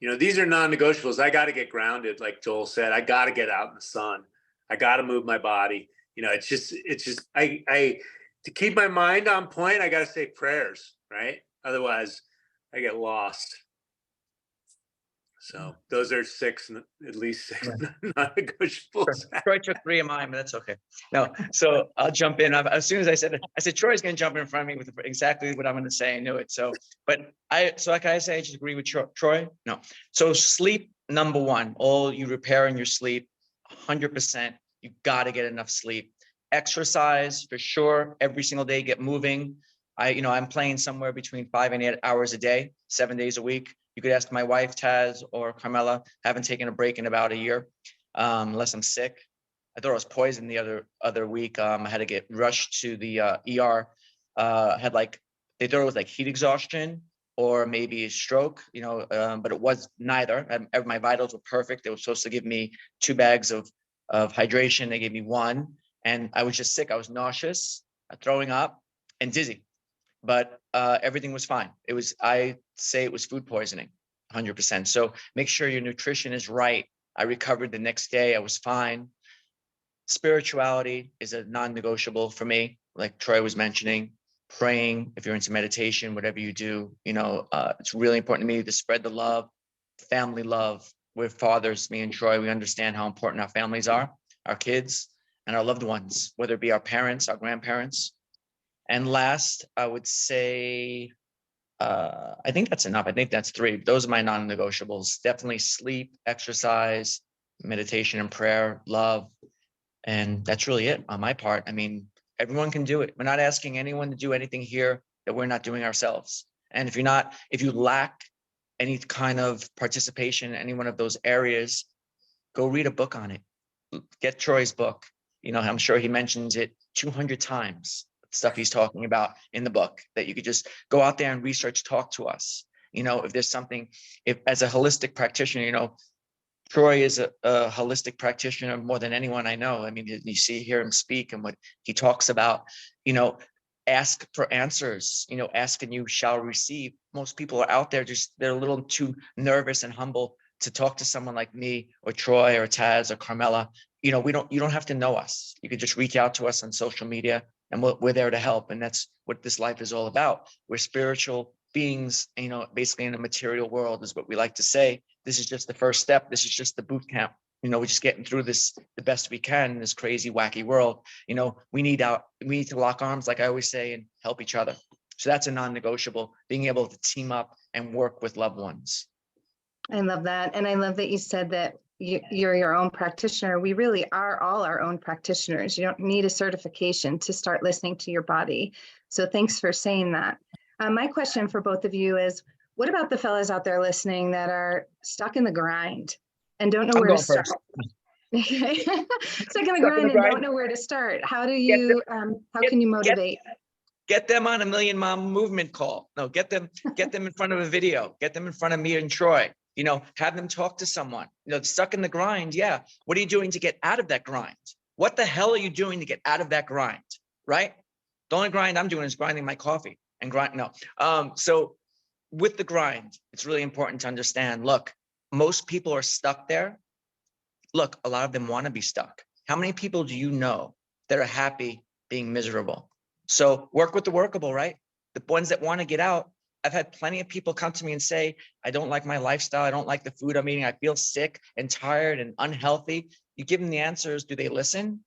You know, these are non-negotiables. I got to get grounded. Like Joel said, I got to get out in the sun. I got to move my body. You know, it's just, to keep my mind on point, I got to say prayers, right? Otherwise I get lost. So those are at least six non-negotiables. Troy took 3 of mine, but that's okay. No, so I'll jump in. As soon as I said Troy's going to jump in front of me with exactly what I'm going to say. I knew it. So like I say, I just agree with Troy. No. So sleep, number one, all you repair in your sleep, 100%. You got to get enough sleep. Exercise for sure. Every single day, get moving. I'm playing somewhere between 5 and 8 hours a day, 7 days a week. You could ask my wife, Taz, or Carmela. Haven't taken a break in about a year, unless I'm sick. I thought I was poisoned the other week. I had to get rushed to the ER. They thought it was like heat exhaustion or maybe a stroke, but it was neither. My vitals were perfect. They were supposed to give me 2 bags of hydration. They gave me 1, and I was just sick. I was nauseous, throwing up, and dizzy. But everything was fine. I say it was food poisoning, 100%. So make sure your nutrition is right. I recovered the next day. I was fine. Spirituality is a non-negotiable for me. Like Troy was mentioning, praying, if you're into meditation, whatever you do, it's really important to me to spread the love, family love. We're fathers, me and Troy, we understand how important our families are, our kids and our loved ones, whether it be our parents, our grandparents. And last, I would say, I think that's enough. I think that's 3. Those are my non-negotiables. Definitely sleep, exercise, meditation and prayer, love. And that's really it on my part. I mean, everyone can do it. We're not asking anyone to do anything here that we're not doing ourselves. And if you lack any kind of participation in any one of those areas, go read a book on it. Get Troy's book. I'm sure he mentions it 200 times. Stuff he's talking about in the book, that you could just go out there and research, talk to us. If there's something, if as a holistic practitioner, Troy is a holistic practitioner more than anyone I know. I mean, you hear him speak and what he talks about, ask for answers, ask and you shall receive. Most people are out there, they're a little too nervous and humble to talk to someone like me or Troy or Taz or Carmela. You don't have to know us. You could just reach out to us on social media, and we're there to help. And that's what this life is all about. We're spiritual beings, basically in a material world is what we like to say. This is just the first step. This is just the boot camp. We're just getting through this the best we can in this crazy, wacky world. We need to lock arms, like I always say, and help each other. So that's a non-negotiable, being able to team up and work with loved ones. I love that. And I love that you said that you're your own practitioner. We really are all our own practitioners. You don't need a certification to start listening to your body. So thanks for saying that. My question for both of you is, what about the fellas out there listening that are stuck in the grind and don't know where to start? Okay. Stuck in the grind and don't know where to start. How do you, how can you motivate? Get them on a Million Mom Movement call. No, get them in front of a video. Get them in front of me and Troy. Have them talk to someone. Stuck in the grind. Yeah. What are you doing to get out of that grind? What the hell are you doing to get out of that grind? Right? The only grind I'm doing is grinding my coffee and grind. No. So with the grind, it's really important to understand, look, most people are stuck there. Look, a lot of them want to be stuck. How many people do you know that are happy being miserable? So work with the workable, right? The ones that want to get out. I've had plenty of people come to me and say, I don't like my lifestyle. I don't like the food I'm eating. I feel sick and tired and unhealthy. You give them the answers. Do they listen?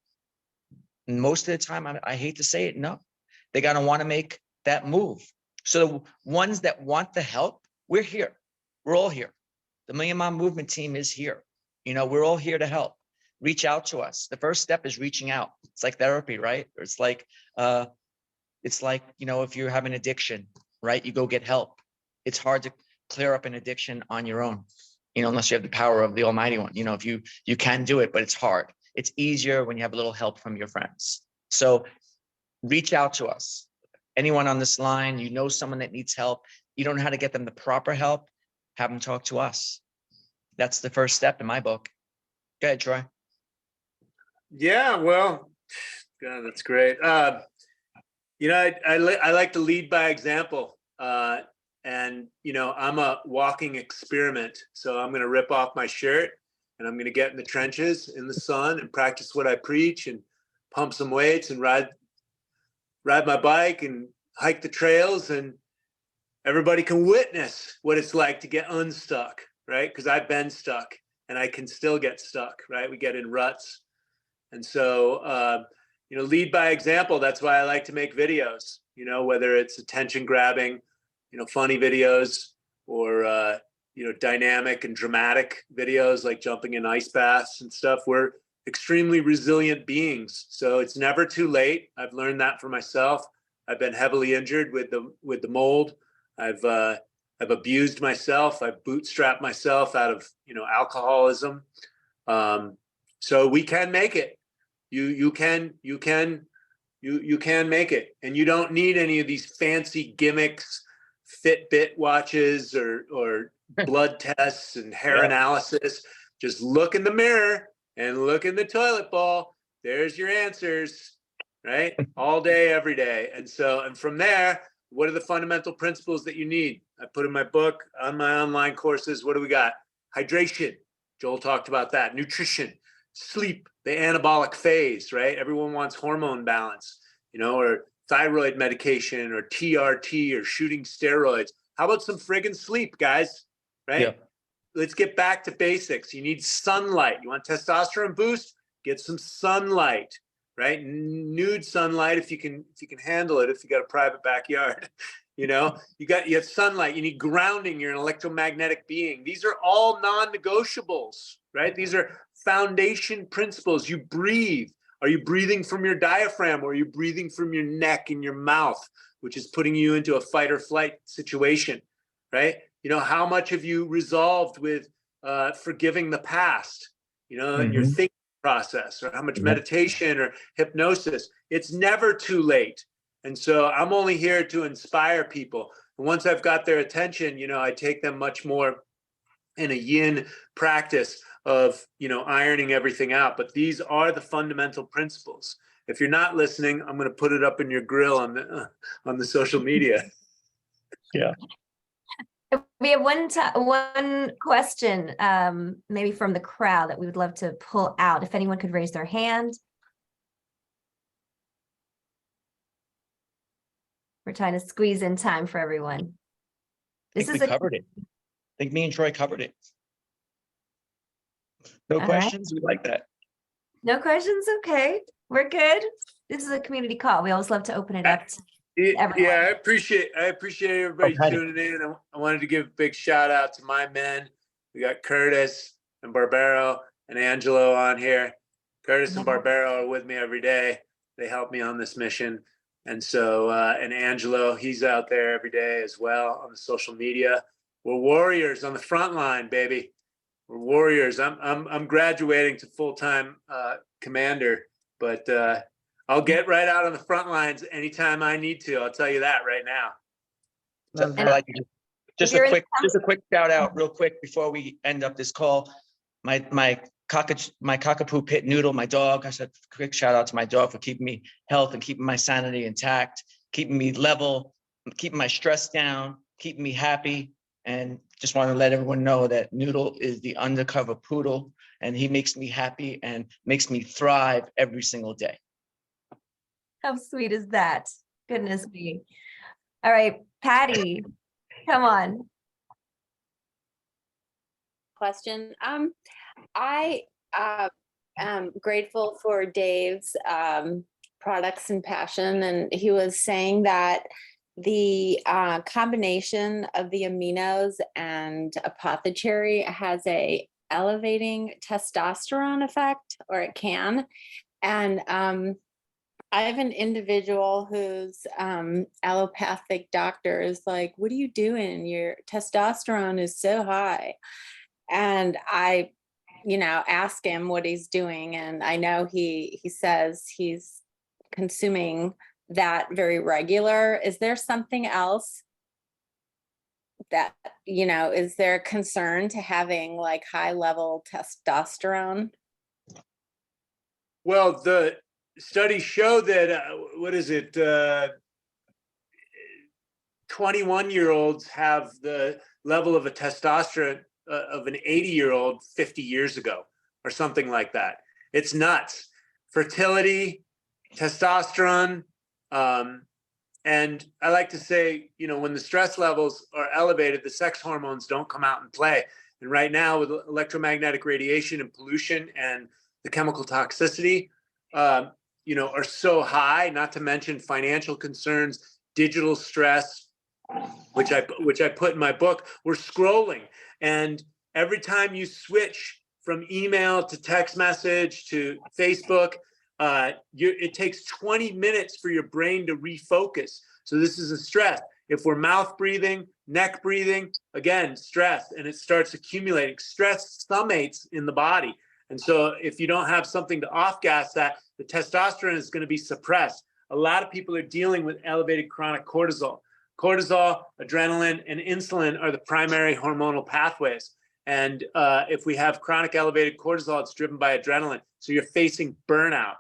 Most of the time, I hate to say it, no. They got to want to make that move. So the ones that want the help, we're here. We're all here. The Million Mom Movement team is here. We're all here to help. Reach out to us. The first step is reaching out. It's like therapy, right? Or it's like, if you have an addiction, right? You go get help. It's hard to clear up an addiction on your own, unless you have the power of the Almighty One. If you can do it, but it's hard. It's easier when you have a little help from your friends. So reach out to us. anyone on this line, you know someone that needs help, you don't know how to get them the proper help, have them talk to us. That's the first step in my book. Go ahead, Troy. Yeah, well, God, that's great. I like to lead by example. And, I'm a walking experiment. So I'm going to rip off my shirt and I'm going to get in the trenches in the sun and practice what I preach and pump some weights and ride my bike and hike the trails, and everybody can witness what it's like to get unstuck, right? Because I've been stuck and I can still get stuck, right? We get in ruts. And so, lead by example. That's why I like to make videos, whether it's attention grabbing, funny videos, or, dynamic and dramatic videos like jumping in ice baths and stuff. We're extremely resilient beings. So it's never too late. I've learned that for myself. I've been heavily injured with the mold. I've abused myself. I've bootstrapped myself out of, alcoholism. So we can make it. You can make it, and you don't need any of these fancy gimmicks, Fitbit watches or blood tests and hair analysis. Just look in the mirror and look in the toilet bowl. There's your answers, right? All day, every day. And from there, what are the fundamental principles that you need? I put in my book, on my online courses. What do we got? Hydration. Joel talked about that. Nutrition, sleep, the anabolic phase, right? Everyone wants hormone balance, or thyroid medication or TRT or shooting steroids. How about some friggin' sleep, guys? Right? Yeah. Let's get back to basics. You need sunlight. You want testosterone boost? Get some sunlight, right? Nude sunlight if you can handle it, if you got a private backyard. You have sunlight. You need grounding. You're an electromagnetic being. These are all non-negotiables, right? These are foundation principles. You breathe. Are you breathing from your diaphragm, or are you breathing from your neck and your mouth, which is putting you into a fight or flight situation, right? How much have you resolved with forgiving the past, in your thinking process, or how much meditation or hypnosis? It's never too late. And so I'm only here to inspire people. And once I've got their attention, I take them much more in a yin practice of, ironing everything out. But these are the fundamental principles. If you're not listening, I'm going to put it up in your grill on the social media. Yeah. We have one question, maybe from the crowd, that we would love to pull out. If anyone could raise their hand. We're trying to squeeze in time for everyone. I think we covered it. I think me and Troy covered it. No questions? We like that. No questions? Okay, we're good. This is a community call. We always love to open it up to everyone. Yeah, I appreciate everybody tuning in. I wanted to give a big shout out to my men. We got Curtis and Barbero and Angelo on here. Curtis and Barbero are with me every day. They help me on this mission. And so, and Angelo, he's out there every day as well on the social media. We're warriors on the front line, baby. We're warriors. I'm graduating to full-time commander, but I'll get right out on the front lines anytime I need to. I'll tell you that right now. Just a quick shout out real quick before we end up this call. My cockapoo pit Noodle, my dog. I said quick shout out to my dog for keeping me health and keeping my sanity intact, keeping me level, keeping my stress down, keeping me happy. And just want to let everyone know that Noodle is the undercover poodle, and he makes me happy and makes me thrive every single day. How sweet is that? Goodness me. All right, Patty, come on. Question. I am grateful for Dave's products and passion, and he was saying that the combination of the aminos and apothecary has a elevating testosterone effect, or it can. And I have an individual whose allopathic doctor is like, what are you doing? Your testosterone is so high. And I, ask him what he's doing. And I know he says he's consuming that very regular. Is there something else that, is there a concern to having like high level testosterone? Well, the studies show that, what is it? 21-year-olds have the level of a testosterone of an 80-year-old 50 years ago, or something like that. It's nuts. Fertility, testosterone, and I like to say, when the stress levels are elevated, the sex hormones don't come out and play. And right now, with electromagnetic radiation and pollution and the chemical toxicity, are so high. Not to mention financial concerns, digital stress, which I put in my book. We're scrolling, and every time you switch from email to text message to Facebook, it takes 20 minutes for your brain to refocus. So this is a stress. If we're mouth breathing, neck breathing, again, stress, and it starts accumulating. Stress summates in the body. And so if you don't have something to off-gas that, the testosterone is going to be suppressed. A lot of people are dealing with elevated chronic cortisol. Cortisol, adrenaline, and insulin are the primary hormonal pathways. And if we have chronic elevated cortisol, it's driven by adrenaline. So you're facing burnout.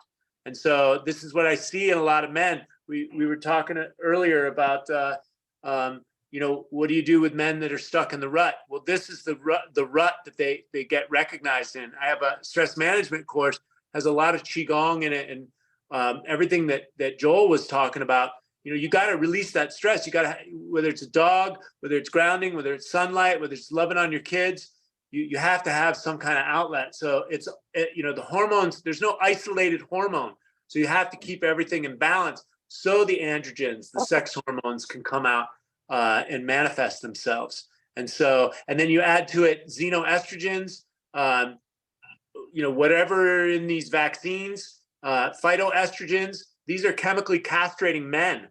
And so this is what I see in a lot of men. We were talking earlier about, what do you do with men that are stuck in the rut? Well, this is the rut that they get recognized in. I have a stress management course, has a lot of Qigong in it, and everything that Joel was talking about. You got to release that stress. You got to, whether it's a dog, whether it's grounding, whether it's sunlight, whether it's loving on your kids, you have to have some kind of outlet. So the hormones, there's no isolated hormone. So you have to keep everything in balance so the androgens, the sex hormones, can come out and manifest themselves. And then you add to it xenoestrogens, whatever in these vaccines, phytoestrogens, these are chemically castrating men.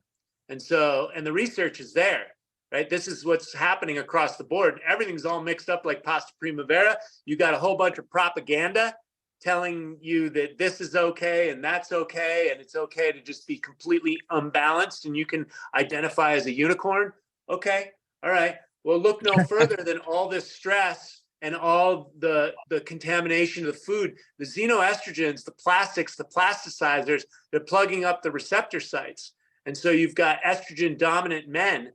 And the research is there, right? This is what's happening across the board. Everything's all mixed up like pasta primavera. You got a whole bunch of propaganda telling you that this is okay and that's okay, and it's okay to just be completely unbalanced and you can identify as a unicorn. Okay, all right. Well, look no further than all this stress and all the contamination of the food. The xenoestrogens, the plastics, the plasticizers, they're plugging up the receptor sites. And so you've got estrogen dominant men.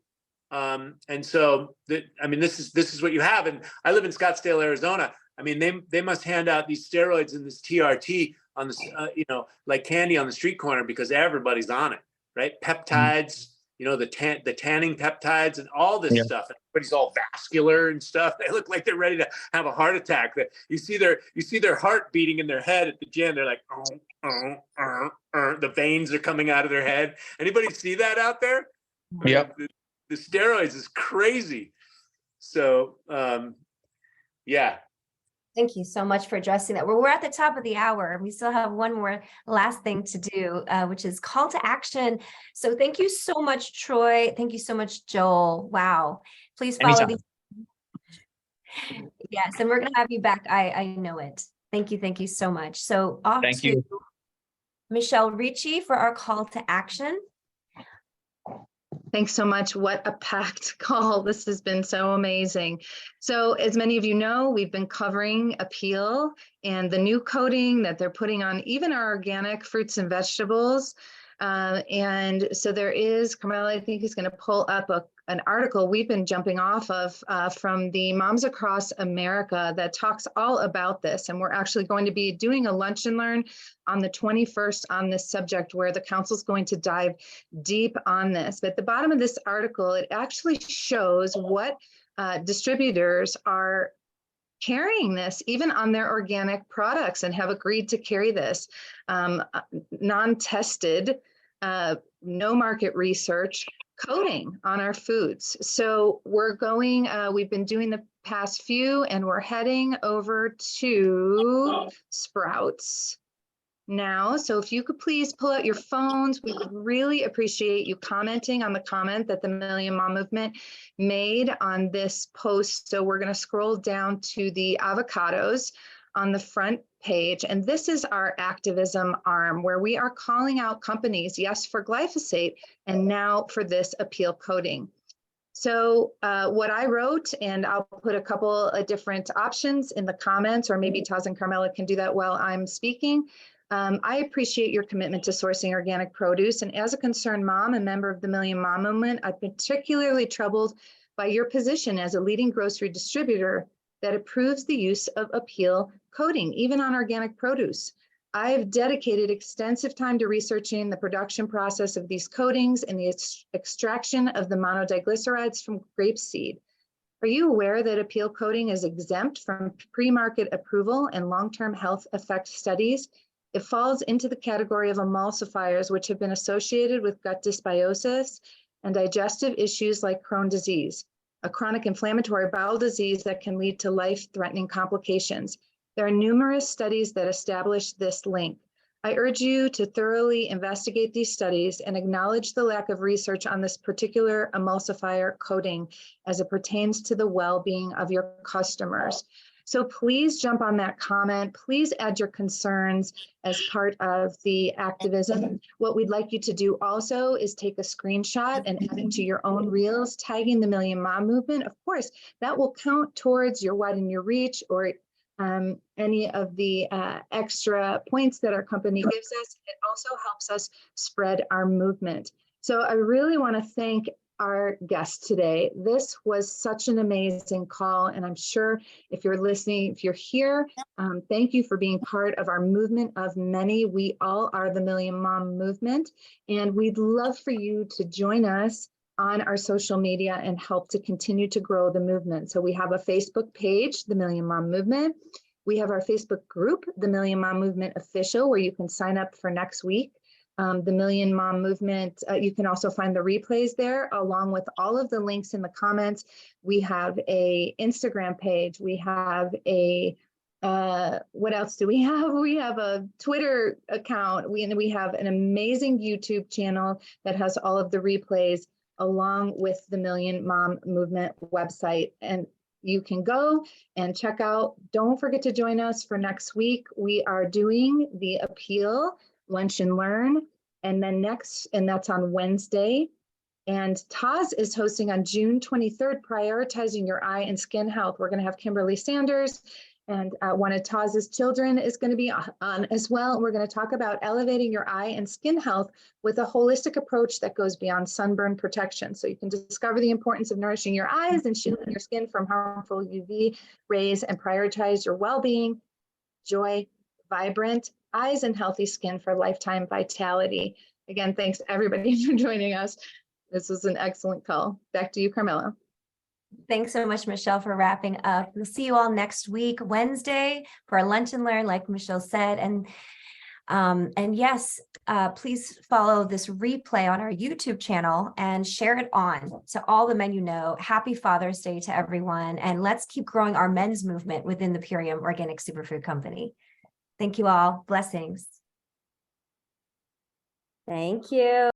This is what you have. And I live in Scottsdale, Arizona. I mean, they must hand out these steroids and this TRT on this, like candy on the street corner, because everybody's on it, right? Peptides, the tanning peptides and all this stuff. Everybody's all vascular and stuff. They look like they're ready to have a heart attack. You see their heart beating in their head at the gym. They're like, the veins are coming out of their head. Anybody see that out there? Yep. The steroids is crazy. So, yeah. Thank you so much for addressing that. We're at the top of the hour. We still have one more last thing to do, which is call to action. So thank you so much, Troy. Thank you so much, Joel. Wow. Please follow these. Yes, and we're going to have you back. I know it. Thank you. Thank you so much. So off Thank to you. Michelle Ricci for our call to action. Thanks so much. What a packed call. This has been so amazing. So as many of you know, we've been covering Appeal and the new coating that they're putting on even our organic fruits and vegetables. And so there is, Carmela, I think is going to pull up an article we've been jumping off of from the Moms Across America that talks all about this. And we're actually going to be doing a lunch and learn on the 21st on this subject, where the council's going to dive deep on this. But at the bottom of this article, it actually shows what distributors are carrying this even on their organic products and have agreed to carry this non-tested, no market research coating on our foods. So we're going, we've been doing the past few, and we're heading over to Sprouts now. So if you could please pull out your phones, we would really appreciate you commenting on the comment that the Million Mom Movement made on this post. So we're going to scroll down to the avocados. on the front page. And this is our activism arm where we are calling out companies, yes, for glyphosate, and now for this appeal coding. So what I wrote, and I'll put a couple of different options in the comments, or maybe Taz and Carmela can do that while I'm speaking. I appreciate your commitment to sourcing organic produce. And as a concerned mom and member of the Million Mom Movement, I'm particularly troubled by your position as a leading grocery distributor that approves the use of appeal coding, even on organic produce. I've dedicated extensive time to researching the production process of these coatings and the extraction of the monodiglycerides from grapeseed. Are you aware that appeal coating is exempt from pre-market approval and long-term health effect studies? It falls into the category of emulsifiers, which have been associated with gut dysbiosis and digestive issues like Crohn's disease, a chronic inflammatory bowel disease that can lead to life-threatening complications. There are numerous studies that establish this link. I urge you to thoroughly investigate these studies and acknowledge the lack of research on this particular emulsifier coating as it pertains to the well-being of your customers. So please jump on that comment. Please add your concerns as part of the activism. What we'd like you to do also is take a screenshot and add it to your own reels, tagging the Million Mom Movement. Of course, that will count towards your widen your reach or any of the extra points that our company gives us. It also helps us spread our movement. So I really want to thank our guests today. This was such an amazing call, and I'm sure if you're listening, if you're here, thank you for being part of our movement of many. We all are the Million Mom Movement, and we'd love for you to join us on our social media and help to continue to grow the movement. So we have a Facebook page, the Million Mom Movement. We have our Facebook group, the Million Mom Movement Official, where you can sign up for next week. The Million Mom Movement, you can also find the replays there along with all of the links in the comments. We have a Instagram page. We have a, what else do we have? We have a Twitter account. We have an amazing YouTube channel that has all of the replays along with the Million Mom Movement website. And you can go and check out. Don't forget to join us for next week. We are doing the appeal lunch and learn, and then that's on Wednesday. And Taz is hosting on June 23rd, prioritizing your eye and skin health. We're going to have Kimberly Sanders, and one of Taz's children is going to be on as well. We're going to talk about elevating your eye and skin health with a holistic approach that goes beyond sunburn protection. So you can discover the importance of nourishing your eyes and shielding your skin from harmful UV rays and prioritize your well-being, joy, vibrant eyes, and healthy skin for lifetime vitality. Again, thanks everybody for joining us. This was an excellent call. Back to you, Carmela. Thanks so much, Michelle, for wrapping up. We'll see you all next week, Wednesday, for our lunch and learn, like Michelle said. And yes, please follow this replay on our YouTube channel and share it on to all the men you know. Happy Father's Day to everyone. And let's keep growing our men's movement within the Purium Organic Superfood Company. Thank you all. Blessings. Thank you.